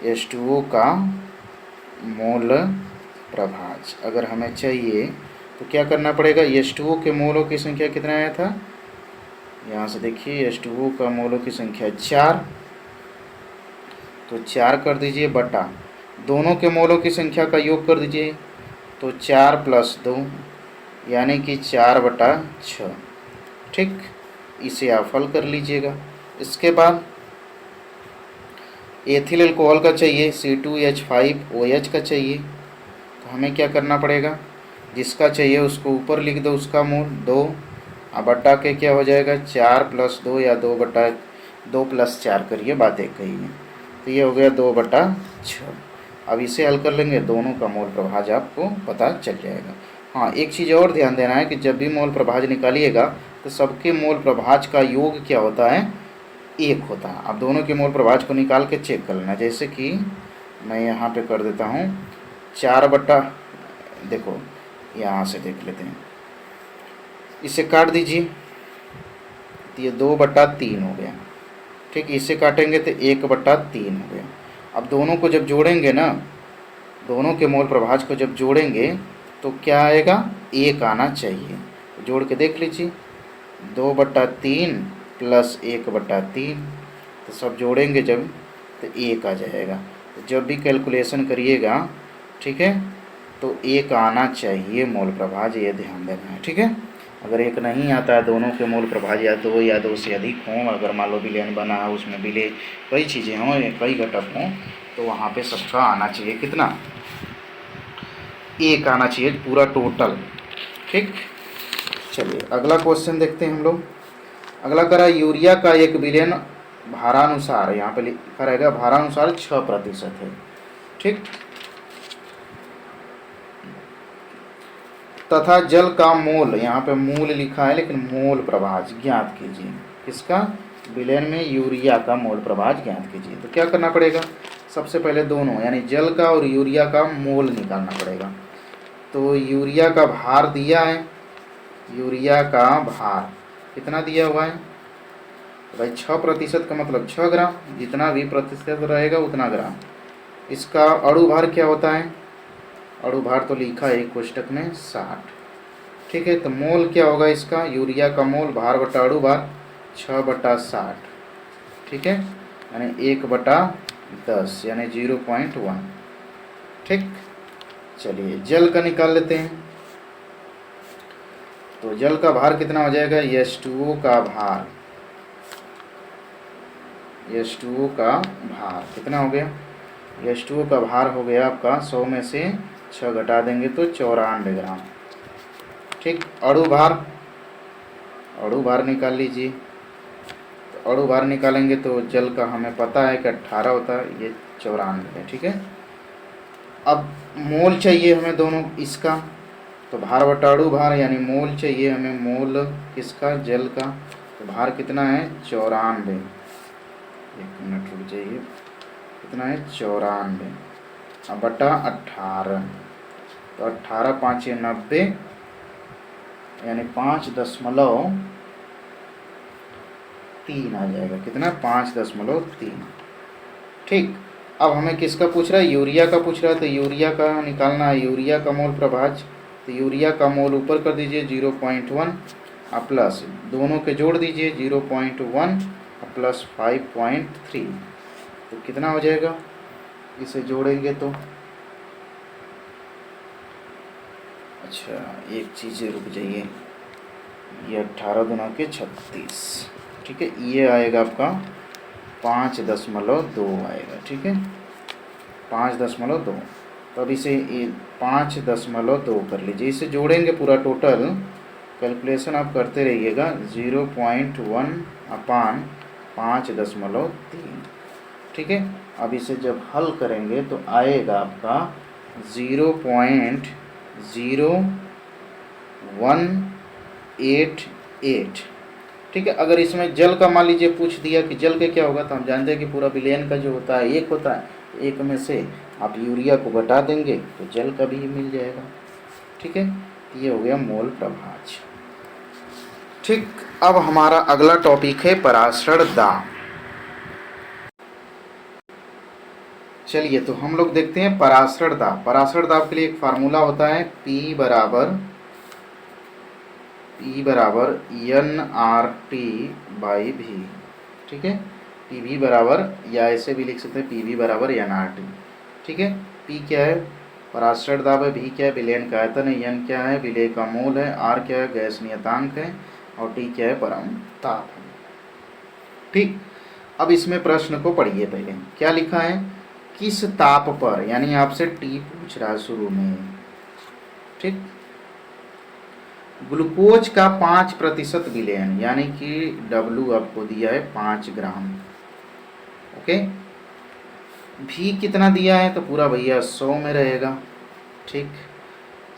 H2O का मोल प्रभाज अगर हमें चाहिए तो क्या करना पड़ेगा, H2O के मोलों की संख्या कितना आया था, यहाँ से देखिए H2O का मोलों की संख्या 4, तो 4 कर दीजिए बटा दोनों के मोलों की संख्या का योग कर दीजिए, तो 4 + 2 यानी कि 4 बटा 6, ठीक। इसे आप हल कर लीजिएगा। इसके बाद एथिल अल्कोहल का चाहिए C2H5OH का चाहिए, तो हमें क्या करना पड़ेगा, जिसका चाहिए उसको ऊपर लिख दो उसका मोल 2, अब बटा के क्या हो जाएगा 4 + 2 या 2 + 4 करिए, बात एक कही है। तो ये हो गया 2/6। अब इसे हल कर लेंगे, दोनों का मोल प्रभाज आपको पता चल जाएगा। हाँ एक चीज़ और ध्यान देना है कि जब भी मोल प्रभाज निकालिएगा तो सबके मोल प्रभाज का योग क्या होता है, 1 होता है। अब दोनों के मोल प्रभाज को निकाल के चेक कर लेना। जैसे कि मैं यहाँ पे कर देता हूँ 4 बटा, देखो यहाँ से देख लेते हैं, इसे काट दीजिए तो ये 2/3 हो गया, ठीक। इसे काटेंगे तो 1/3 हो गया। अब दोनों को जब जोड़ेंगे ना, दोनों के मोल प्रभाज को जब जोड़ेंगे तो क्या आएगा, 1 आना चाहिए। तो जोड़ के देख लीजिए 2/3 + 1/3, तो सब जोड़ेंगे जब तो 1 आ जाएगा। तो जब भी कैलकुलेशन करिएगा, ठीक है, तो 1 आना चाहिए मोल प्रभाज, ये ध्यान देना है, ठीक है। अगर 1 नहीं आता है, दोनों के मोल प्रभाज या 2 या 2 से अधिक हों, अगर मान लो विलयन बना है उसमें विलय कई चीज़ें हों या कई घटक हों, तो वहाँ पे सबका आना चाहिए कितना, 1 आना चाहिए पूरा टोटल, ठीक। चलिए अगला क्वेश्चन देखते हैं हम लोग। अगला करा यूरिया का एक विलयन भारानुसार, यहाँ पे लिखा रहेगा भारानुसार 6% है, ठीक। तथा जल का मोल, यहाँ पे मूल लिखा है लेकिन मोल प्रभाज ज्ञात कीजिए। किसका? विलयन में यूरिया का मोल प्रभाज ज्ञात कीजिए। तो क्या करना पड़ेगा? सबसे पहले दोनों यानी जल का और यूरिया का मोल निकालना पड़ेगा। तो यूरिया का भार दिया है, यूरिया का भार कितना दिया हुआ है भाई? 6% का मतलब 6 ग्राम, जितना भी प्रतिशत रहेगा उतना ग्राम। इसका अणु भार क्या होता है? अणु भार तो लिखा है एक कोष्टक में 60। ठीक है, तो मोल क्या होगा इसका? यूरिया का मोल भार बटा अणु भार 6/60। ठीक है, यानी 1/10 यानी 0.1। ठीक, चलिए जल का निकाल लेते हैं। तो जल का भार कितना हो जाएगा? H2O का भार, H2O का भार कितना हो गया? H2O का भार हो गया आपका 100 में से 6 घटा देंगे तो 94 ग्राम। ठीक, अणु भार, अणु भार निकाल लीजिए। तो अणु भार निकालेंगे तो जल का हमें पता है कि 18 होता है, ये 94 है। ठीक है, अब मोल चाहिए हमें दोनों इसका, तो भार बटा अणु भार यानी मोल चाहिए हमें। मोल किसका? जल का। तो भार कितना है? 94। एक मिनट रुक जाइए, कितना है? 94 अब बटा 18। तो 18 5 90 यानी 5.3 आ जाएगा। कितना? 5.3। ठीक, अब हमें किसका पूछ रहा है? यूरिया का पूछ रहा है। तो यूरिया का निकालना है, यूरिया का मोल प्रभाज। तो यूरिया का मोल ऊपर कर दीजिए 0.1 और प्लस दोनों के जोड़ दीजिए 0.1 प्लस 5.3। तो कितना हो जाएगा? इसे जोड़ेंगे तो अच्छा एक चीज़ रुक जाइए, ये 18 दूना के 36। ठीक है, ये आएगा आपका 5.2 आएगा। ठीक है, 5.2। तो अब इसे 5.2 कर लीजिए, इसे जोड़ेंगे पूरा टोटल कैलकुलेशन आप करते रहिएगा। 0.1/5.3। ठीक है, अब इसे जब हल करेंगे तो आएगा आपका 0.0188। ठीक है, अगर इसमें जल का मान लीजिए पूछ दिया कि जल के क्या होगा, तो हम जानते हैं कि पूरा विलयन का जो होता है 1 होता है, 1 में से आप यूरिया को घटा देंगे तो जल का भी मिल जाएगा। ठीक है, ये हो गया मोल प्रभाज। ठीक, अब हमारा अगला टॉपिक है पराशर दाब। चलिए तो हम लोग देखते हैं पराशर दाब। पराशर दाब के लिए एक फार्मूला होता है P बराबर NRT/V। ठीक है, PV बराबर, या ऐसे भी लिख सकते हैं PV बराबर NRT। ठीक है, P क्या है? पराशर दाब है। V क्या है? विलयन का आयतन है। N क्या है? विलेय का मोल है। R क्या है? गैस नियतांक है। और T क्या है? परम ताप है। ठीक, अब इसमें प्रश्न को पढ़िए। पहले क्या लिखा है? किस ताप पर, यानी आपसे T पूछ रहा है शुरू में। ठीक, ग्लूकोज का 5% विलयन, यानी कि W आपको दिया है 5 ग्राम। ओके, V कितना दिया है? तो पूरा भैया 100 में रहेगा। ठीक,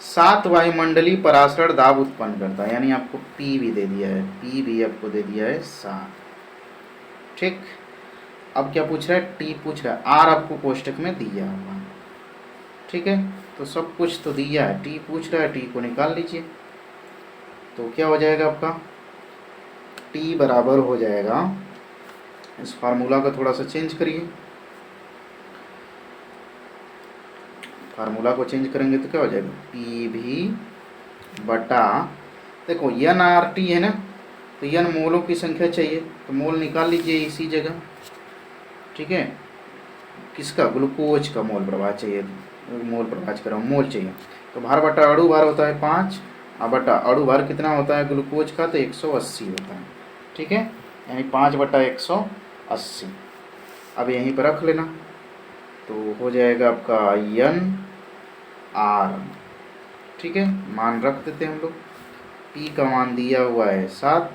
7 वायुमंडलीय पराशर दाब उत्पन्न करता है, यानी आपको P भी दे दिया है, P भी आपको दे दिया है 7। ठीक, अब क्या पूछ रहा है? T पूछ रहा है। R आपको कोष्टक में दिया हुआ। ठीक है, तो सब कुछ तो दिया है, T पूछ रहा है, T को निकाल लीजिए। तो क्या हो जाएगा आपका? T बराबर हो जाएगा, इस फार्मूला को थोड़ा सा चेंज करिए। फार्मूला को चेंज करेंगे तो क्या हो जाएगा? PV बटा, देखो NRT है ना, तो N मोलों की संख्या चाहिए, तो मोल निकाल लीजिए इसी जगह। ठीक है, किसका? ग्लूकोज का मोल प्रभाव चाहिए, मोल प्रभाव कर रहा हूँ, मोल चाहिए। तो भार बटा अणु भार होता है 5 और बटा अणु भार कितना होता है ग्लूकोज का? तो 180 होता है। ठीक है, यानी 5/180। अब यहीं पर रख लेना, तो हो जाएगा आपका NR। ठीक है, मान रख देते हैं हम लोग। P का मान दिया हुआ है 7।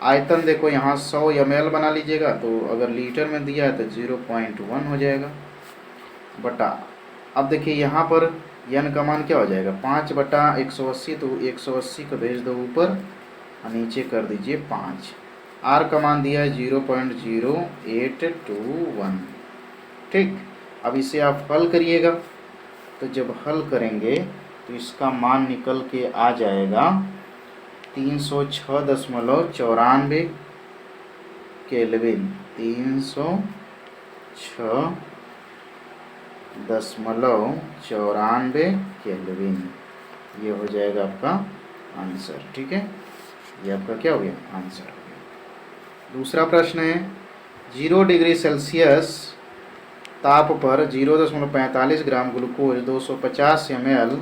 आयतन देखो यहाँ 100 ml बना लीजिएगा, तो अगर लीटर में दिया है तो 0.1 हो जाएगा बटा अब देखिए यहाँ पर n का मान क्या हो जाएगा 5/180, तो 180 को भेज दो ऊपर और नीचे कर दीजिए 5। r का मान दिया है 0.0821। ठीक, अब इसे आप हल करिएगा, तो जब हल करेंगे तो इसका मान निकल के आ जाएगा 306.94 केल्विन। 306.94 केल्विन, ये हो जाएगा आपका आंसर। ठीक है, ये आपका क्या हो गया आंसर हो गया। दूसरा प्रश्न है 0 डिग्री सेल्सियस ताप पर 0.45 ग्राम ग्लूकोज 250 ml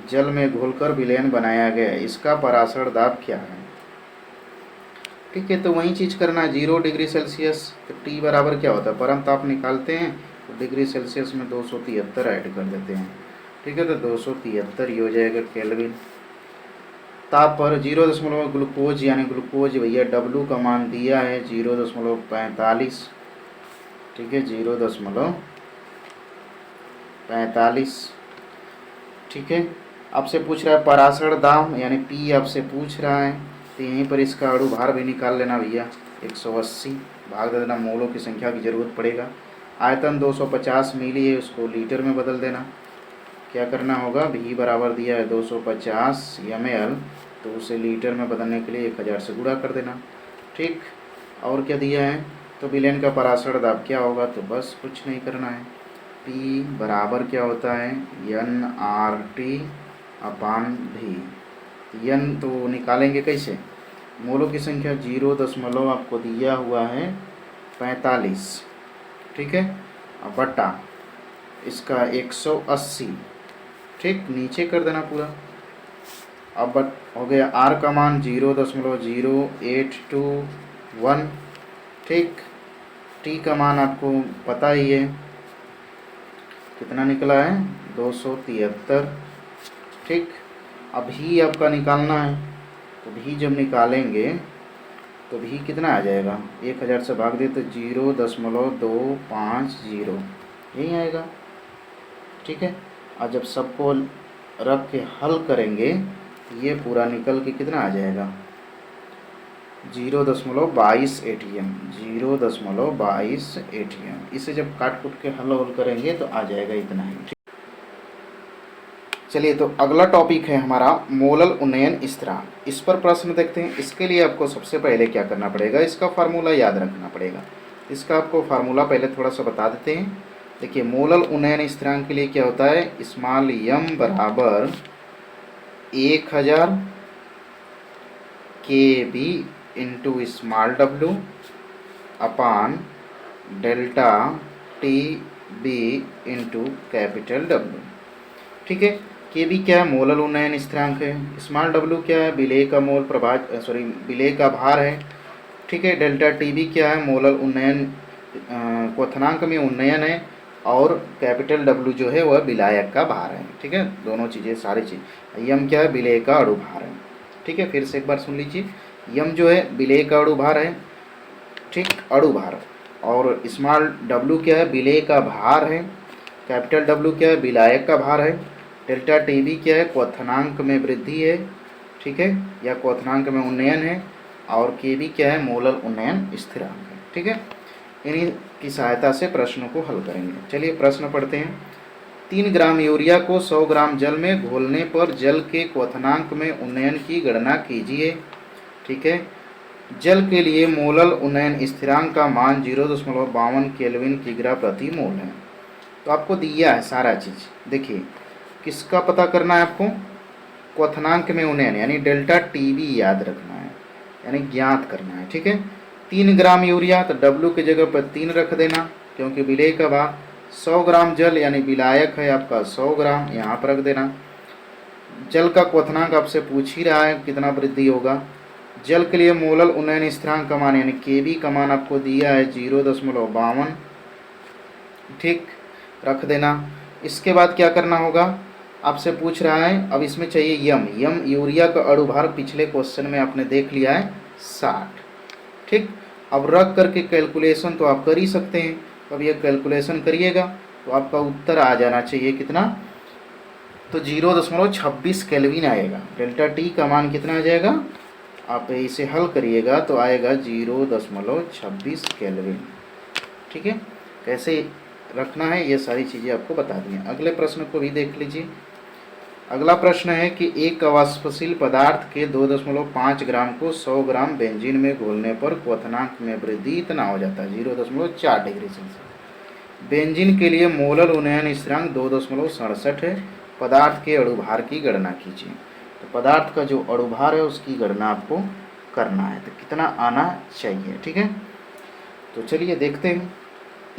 जल में घोलकर विलयन बनाया गया, इसका परासर दाब क्या है। ठीक है, तो वही चीज़ करना है। 0 डिग्री सेल्सियस तो T बराबर क्या होता है, परम ताप निकालते हैं तो डिग्री सेल्सियस में 273 ऐड कर देते हैं। ठीक है, तो 273 ये हो जाएगा केल्विन। ताप पर 0 ग्लूकोज यानी ग्लूकोज भैया W का मान दिया है 0.45। ठीक है, 0.45। ठीक है, आपसे पूछ रहा है परासर दाब यानी P आपसे पूछ रहा है, तो यहीं पर इसका अणुभार भी निकाल लेना भैया। 180 भाग दे देना, मोलों की संख्या की ज़रूरत पड़ेगा। आयतन 250 मिली है, उसको लीटर में बदल देना। क्या करना होगा, V बराबर दिया है 250 ml, तो उसे लीटर में बदलने के लिए 1000 से गुणा कर देना। ठीक, और क्या दिया है, तो विलयन का परासर दाब क्या होगा, तो बस कुछ नहीं करना है। P बराबर क्या होता है nRT/V। n तो निकालेंगे कैसे, मोलों की संख्या 0 आपको दिया हुआ है 45। ठीक है, अब बटा इसका 180। ठीक, नीचे कर देना पूरा। अब हो गया R का मान 0.0821। ठीक, T का मान आपको पता ही है कितना निकला है 273। ठीक, अब भी आपका निकालना है, तो भी जब निकालेंगे तो भी कितना आ जाएगा, 1000 से भाग दे तो 0.250 यही आएगा। ठीक है, और जब सबको रख के हल करेंगे ये पूरा निकल के कितना आ जाएगा 0.22 ATM। 0.22 ATM। इसे जब काट कुट के हल करेंगे तो आ जाएगा इतना ही। चलिए, तो अगला टॉपिक है हमारा मोलल उन्नयन स्थिरांक। इस पर प्रश्न देखते हैं। इसके लिए आपको सबसे पहले क्या करना पड़ेगा, इसका फार्मूला याद रखना पड़ेगा। इसका आपको फार्मूला पहले थोड़ा सा बता देते हैं। देखिए, मोलल उन्नयन स्थिरांक के लिए क्या होता है, स्मॉल m बराबर 1000 kb इंटू स्मॉल w अपान delta TB into capital W। ठीक है, Kb क्या है, मोलल उन्नयन स्थिरांक है। स्मॉल w क्या है, विलेय का मोल विलेय का भार है। ठीक है, डेल्टा TB क्या है, मोलल उन्नयन क्वथनांक में उन्नयन है। और कैपिटल W जो है वह विलायक का भार है। ठीक है, दोनों चीज़ें सारी चीज़। यम क्या है, विलेय का अणुभार है। ठीक है, फिर से एक बार सुन लीजिए, यम जो है विलेय का अणुभार है। ठीक, अणुभार। और स्मॉल w क्या है, विलेय का भार है। कैपिटल W क्या है, विलायक का भार है। डेल्टा TB क्या है, क्वथनांक में वृद्धि है। ठीक है, या क्वथनांक में उन्नयन है। और Kb क्या है, मोलल उन्नयन स्थिरांक है। ठीक है, इन्हीं की सहायता से प्रश्नों को हल करेंगे। चलिए प्रश्न पढ़ते हैं। 3 ग्राम यूरिया को 100 ग्राम जल में घोलने पर जल के क्वथनांक में उन्नयन की गणना कीजिए। ठीक है, जल के लिए मोलल उन्नयन स्थिरांक का मान 0.52 केल्विन किग्रा प्रति मोल है। तो आपको दिया है सारा चीज़। देखिए, किसका पता करना है आपको, क्वथनांक में उन्नयन यानी डेल्टा TB याद रखना है, यानी ज्ञात करना है। ठीक है, 3 ग्राम यूरिया, तो W की जगह पर 3 रख देना, क्योंकि विलेय का भार। 100 ग्राम जल यानी विलायक है आपका 100 ग्राम, यहाँ पर रख देना। जल का क्वथनांक आपसे पूछ ही रहा है कितना वृद्धि होगा। जल के लिए मोलल उन्नयन स्थिरांक का मान यानी Kb का मान आपको दिया है 0.52। ठीक, रख देना। इसके बाद क्या करना होगा, आपसे पूछ रहा है, अब इसमें चाहिए यम यूरिया का अणुभार पिछले क्वेश्चन में आपने देख लिया है 60। ठीक, अब रख करके कैलकुलेशन तो आप कर ही सकते हैं। अब ये कैलकुलेशन करिएगा तो आपका उत्तर आ जाना चाहिए कितना, तो 0.26 केल्विन आएगा। डेल्टा टी का मान कितना आ जाएगा, आप इसे हल करिएगा तो आएगा 0.26 केल्विन। ठीक है, कैसे रखना है ये सारी चीज़ें आपको बता दी हैं। अगले प्रश्न को भी देख लीजिए। अगला प्रश्न है कि एक अवाष्पशील पदार्थ के 2.5 ग्राम को 100 ग्राम बेंजीन में घोलने पर क्वथनांक में वृद्धि इतना हो जाता है 0.4 डिग्री सेल्सियस। बेंजीन के लिए मोलर उन्नयन स्थिरांक 2.67 है। पदार्थ के अणुभार की गणना कीजिए। तो पदार्थ का जो अणुभार है उसकी गणना आपको करना है, तो कितना आना चाहिए। ठीक है, तो चलिए देखते हैं।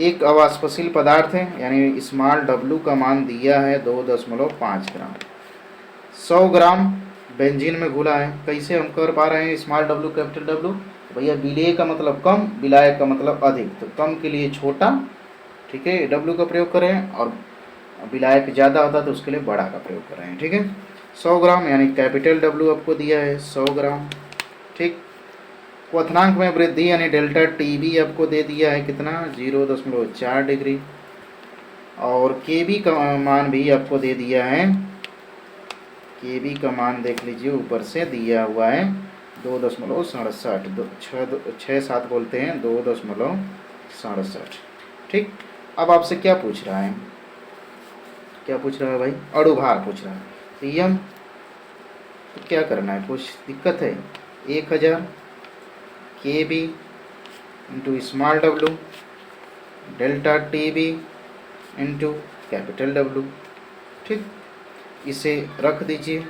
एक अवाष्पशील पदार्थ है यानी स्मॉल डब्लू का मान दिया है 2.5 ग्राम। 100 ग्राम बेंजीन में घुला है। कैसे हम कर पा रहे हैं स्मॉल डब्लू कैपिटल डब्लू, भैया विलेय का मतलब कम, विलायक का मतलब अधिक, तो कम के लिए छोटा, ठीक है, डब्लू का प्रयोग करें, और विलायक ज़्यादा होता तो उसके लिए बड़ा का प्रयोग कर रहे हैं। ठीक है, 100 ग्राम यानी कैपिटल डब्लू आपको दिया है 100 ग्राम। ठीक, क्वथनांक में वृद्धि यानी डेल्टा टी बी आपको दे दिया है कितना 0.4 डिग्री, और के बी का मान भी आपको दे दिया है। के बी का मान देख लीजिए ऊपर से दिया हुआ है 2.67, 6-7 बोलते हैं 2.67। ठीक, अब आपसे क्या पूछ रहा है, क्या पूछ रहा है भाई, अणुभार पूछ रहा है। तो यम तो क्या करना है, कुछ दिक्कत है। 1000 के B into small W delta T B into capital W. ठीक, इसे रख दीजिए।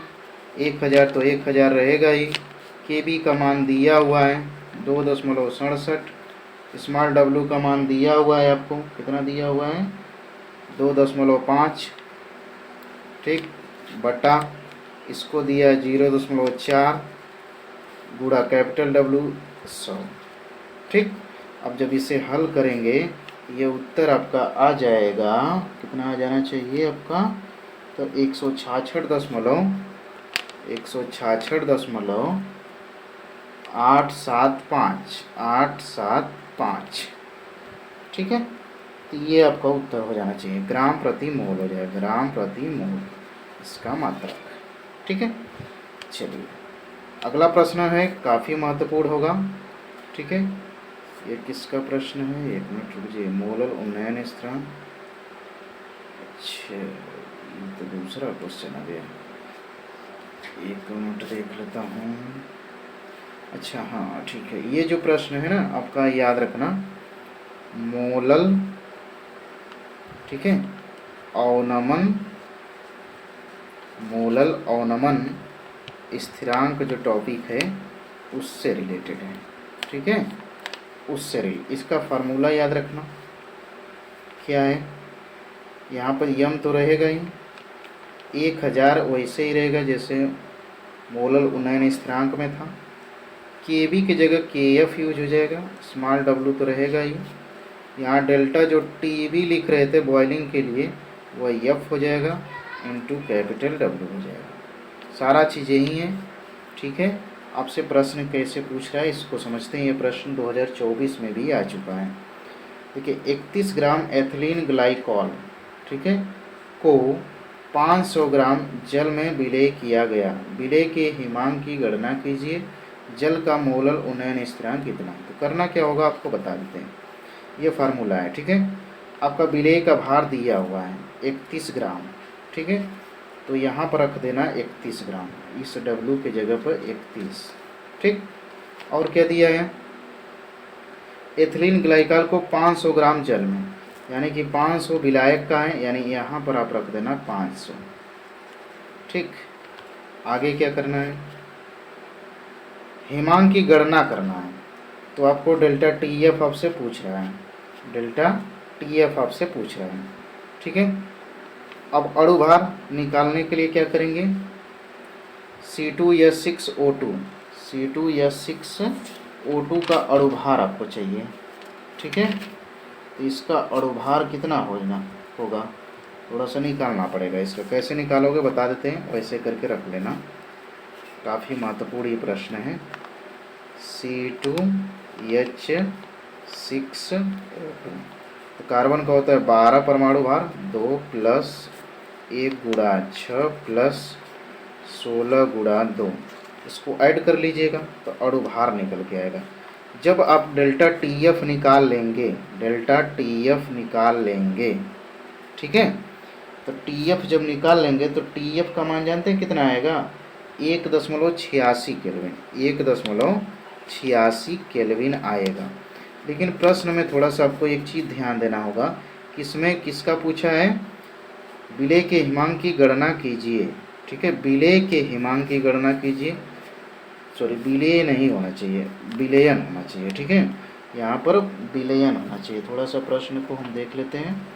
1000 तो 1000 रहेगा ही। के बी का मान दिया हुआ है 2.67, स्मॉल डब्लू का मान दिया हुआ है आपको, कितना दिया हुआ है 2.5। ठीक, बटा इसको दिया 0.4 गुणा कैपिटल डब्लू 100। ठीक, अब जब इसे हल करेंगे ये उत्तर आपका आ जाएगा, कितना आ जाना चाहिए आपका, तो 166.875। ठीक है, तो ये आपका उत्तर हो जाना चाहिए, ग्राम प्रति मोल हो जाएगा, ग्राम प्रति मोल इसका मात्रक। ठीक है, चलिए अगला प्रश्न है, काफ़ी महत्वपूर्ण होगा। ठीक है, ये किसका प्रश्न है, एक मिनट रुकिए, मोलर उन्नयन स्थिरांक। अच्छा, ये तो दूसरा क्वेश्चन आ गया, एक मिनट देख लेता हूँ। अच्छा हाँ ठीक है, ये जो प्रश्न है ना आपका याद रखना, मोलल, ठीक है, अवनमन, मोलल अवनमन स्थिरांक जो टॉपिक है उससे रिलेटेड है। ठीक है, उससे इसका फार्मूला याद रखना क्या है। यहाँ पर यम तो रहेगा ही, 1000 वैसे ही रहेगा जैसे मोलल उन्नयन स्थिरांक में था। के बी की जगह के एफ यूज हो जाएगा, स्मॉल डब्लू तो रहेगा ही। यहाँ डेल्टा जो टी बी लिख रहे थे बॉइलिंग के लिए वह एफ हो जाएगा इंटू कैपिटल डब्लू हो जाएगा। सारा चीज़ यही है। ठीक है, आपसे प्रश्न कैसे पूछ रहा है इसको समझते हैं। ये प्रश्न 2024 में भी आ चुका है। देखिए 31 ग्राम एथिलीन ग्लाइकॉल, ठीक है, को 500 ग्राम जल में विलय किया गया। विलय के हिमांक की गणना कीजिए। जल का मोलर उन्नयन स्थिरांक कितना। तो करना क्या होगा आपको बता देते हैं, ये फार्मूला है। ठीक है, आपका विलय का भार दिया हुआ है 31 ग्राम। ठीक है, तो यहाँ पर रख देना 31 ग्राम, इस डब्लू के जगह पर 31। ठीक, और क्या दिया है, एथिलीन ग्लाइकॉल को 500 ग्राम जल में, यानी कि 500 विलायक का है, यानी यहाँ पर आप रख देना 500। ठीक, आगे क्या करना है, हिमांक की गणना करना है। तो आपको डेल्टा टी एफ आपसे पूछ रहा है, डेल्टा टी एफ आपसे पूछ रहा है। ठीक है, अब अणुभार निकालने के लिए क्या करेंगे, C2H6O2, C2H6O2 का अणुभार आपको चाहिए। ठीक है, तो इसका अणुभार कितना होगा, थोड़ा सा निकालना पड़ेगा इसका। कैसे निकालोगे बता देते हैं, वैसे करके रख लेना, काफ़ी महत्वपूर्ण ये प्रश्न है। C2H6O2 तो कार्बन का होता है 12 परमाणु भार, 2 प्लस 1 गुणा 6 प्लस 16 गुणा 2, इसको ऐड कर लीजिएगा तो अणु भार निकल के आएगा। जब आप डेल्टा टी एफ निकाल लेंगे, डेल्टा टी एफ निकाल लेंगे, ठीक है, तो टी एफ जब निकाल लेंगे तो टी एफ का मान जानते हैं कितना आएगा? 1.86 केल्विन, 1.86 केल्विन आएगा। लेकिन प्रश्न में थोड़ा सा आपको एक चीज़ ध्यान देना होगा कि इसमें किसका पूछा है? विलेय के हिमांक की गणना कीजिए, ठीक है, विलेय के हिमांक की गणना कीजिए, सॉरी विलेय नहीं होना चाहिए, विलयन होना चाहिए, ठीक है, यहाँ पर विलयन होना चाहिए। थोड़ा सा प्रश्न को हम देख लेते हैं।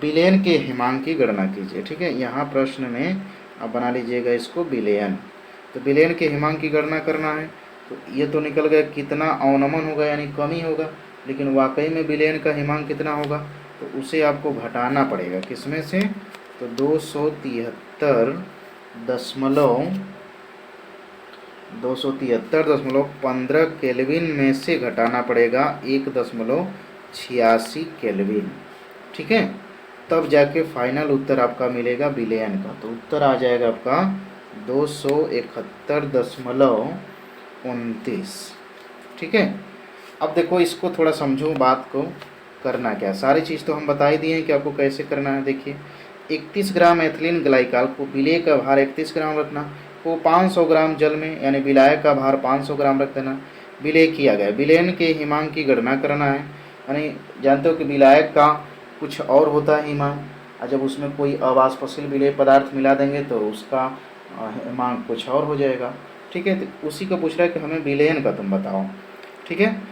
विलयन के हिमांक की गणना कीजिए, ठीक है, यहाँ प्रश्न में आप बना लीजिएगा इसको विलयन। तो विलयन के हिमांक की गणना करना है, तो ये तो निकल गया कितना अवनमन होगा यानी कमी होगा, लेकिन वाकई में विलयन का हिमांक कितना होगा? तो उसे आपको घटाना पड़ेगा, किसमें से? तो 273.15 केल्विन में से घटाना पड़ेगा 1.86 केल्विन, ठीक है, तब जाके फाइनल उत्तर आपका मिलेगा विलयन का। तो उत्तर आ जाएगा आपका 271.29, ठीक है। अब देखो इसको थोड़ा समझो, बात को करना क्या, सारी चीज़ तो हम बता ही दिए हैं कि आपको कैसे करना है। देखिए 31 ग्राम एथिलीन ग्लाइकॉल को, विलेय का भार 31 ग्राम रखना, को 500 ग्राम जल में यानी विलायक का भार 500 ग्राम रख देना। विलेय किया गया, विलयन के हिमांक की गणना करना है, यानी जानते हो कि विलायक का कुछ और होता है हिमांक, और जब उसमें कोई अवाष्पशील विलेय पदार्थ मिला देंगे तो उसका हिमांक कुछ और हो जाएगा, ठीक है। तो उसी को पूछ रहा है कि हमें विलयन का तुम बताओ, ठीक है।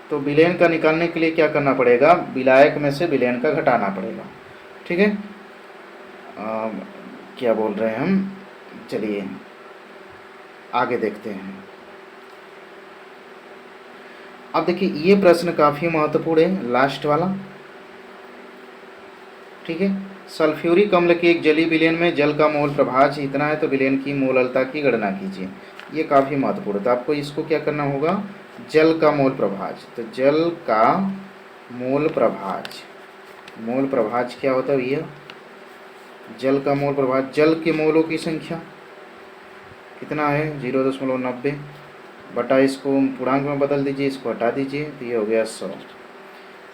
तो विलयन का निकालने के लिए क्या करना पड़ेगा? विलायक में से विलयन का घटाना पड़ेगा, ठीक है। क्या बोल रहे हैं हम, चलिए आगे देखते हैं। अब देखिए ये प्रश्न काफ़ी महत्वपूर्ण है, लास्ट वाला, ठीक है। सल्फ्यूरिक अम्ल के एक जलीय विलयन में जल का मोल प्रभाज इतना है तो विलयन की मोललता की गणना कीजिए। ये काफ़ी महत्वपूर्ण है, तो आपको इसको क्या करना होगा? जल का मोल प्रभाज, तो जल का मोल प्रभाज, मोल प्रभाज क्या होता है भैया? जल का मोल प्रभाज, जल के मोलों की संख्या कितना है? 0.90 बटा, इसको पूर्णांक में बदल दीजिए, इसको हटा दीजिए, तो ये हो गया 100,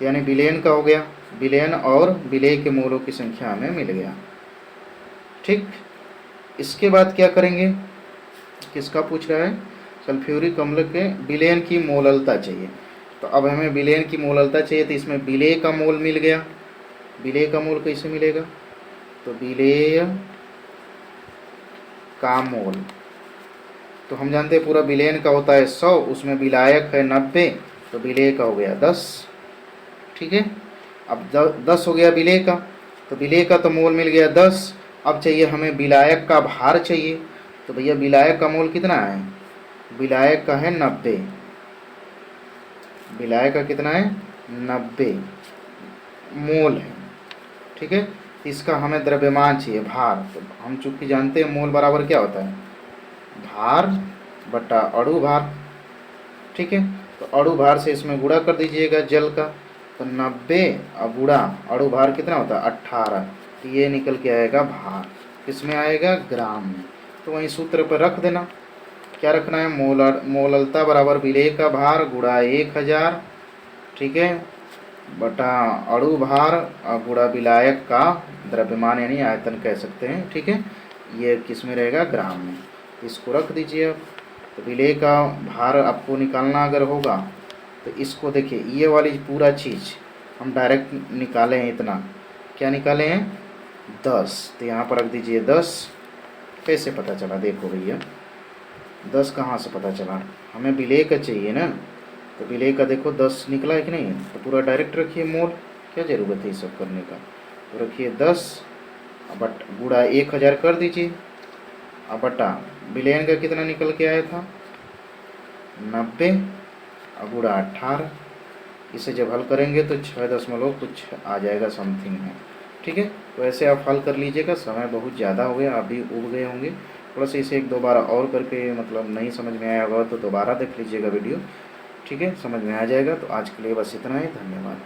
यानी विलयन का हो गया, विलयन और विलेय के मोलों की संख्या हमें मिल गया, ठीक। इसके बाद क्या करेंगे? किसका पूछ रहा है? सल्फ्यूरिक अम्ल के विलयन की मोललता चाहिए। तो अब हमें विलयन की मोललता चाहिए, तो इसमें विलेय का मोल मिल गया। विलेय का मोल कैसे मिलेगा? तो विलेय का मोल, तो हम जानते हैं पूरा विलयन का होता है 100, उसमें विलायक है 90, तो विलेय का हो गया 10, ठीक है। अब 10 हो गया विलेय का, तो विलेय का तो मोल मिल गया 10। अब चाहिए हमें विलायक का भार चाहिए, तो भैया विलायक का मोल कितना है? विलायक का है 90, विलायक का कितना है? 90 मोल है, ठीक है। इसका हमें द्रव्यमान चाहिए, भार, तो हम चूंकि जानते हैं मोल बराबर क्या होता है? भार बटा अणु भार, ठीक है। तो अणु भार से इसमें गुणा कर दीजिएगा जल का, तो 90 और गुणा अणु भार कितना होता है? 18, तो ये निकल के आएगा भार, किसमें आएगा? ग्राम में। तो वहीं सूत्र पर रख देना, क्या रखना है? मोललता बराबर विलेय का भार गुणा 1000, ठीक है, बटा अणु भार और गुणा विलायक का द्रव्यमान यानी आयतन कह सकते हैं, ठीक है। ये किस में रहेगा? ग्राम में। इसको रख दीजिए अब। तो विलेय का भार आपको निकालना अगर होगा तो इसको देखिए, ये वाली पूरा चीज़ हम डायरेक्ट निकाले हैं, इतना क्या निकाले हैं? 10, तो यहाँ पर रख दीजिए 10। कैसे पता चला? देखो भैया 10 कहाँ से पता चला? हमें विलेय का चाहिए ना, तो विलेय का देखो 10 निकला है कि नहीं, तो पूरा डायरेक्ट रखिए मोल, क्या ज़रूरत है ये सब करने का। तो रखिए 10 बट गुणा 1000 कर दीजिए, अब बटा विलयन का कितना निकल के आया था? 90 और गुणा 18, इसे जब हल करेंगे तो 6 कुछ आ जाएगा समथिंग है, ठीक है। तो ऐसे आप हल कर लीजिएगा। समय बहुत ज़्यादा हो गया, अभी उब गए होंगे, थोड़ा सा इसे एक दो बार और करके, मतलब नहीं समझ में आया होगा तो दोबारा देख लीजिएगा वीडियो, ठीक है, समझ में आ जाएगा। तो आज के लिए बस इतना ही, धन्यवाद।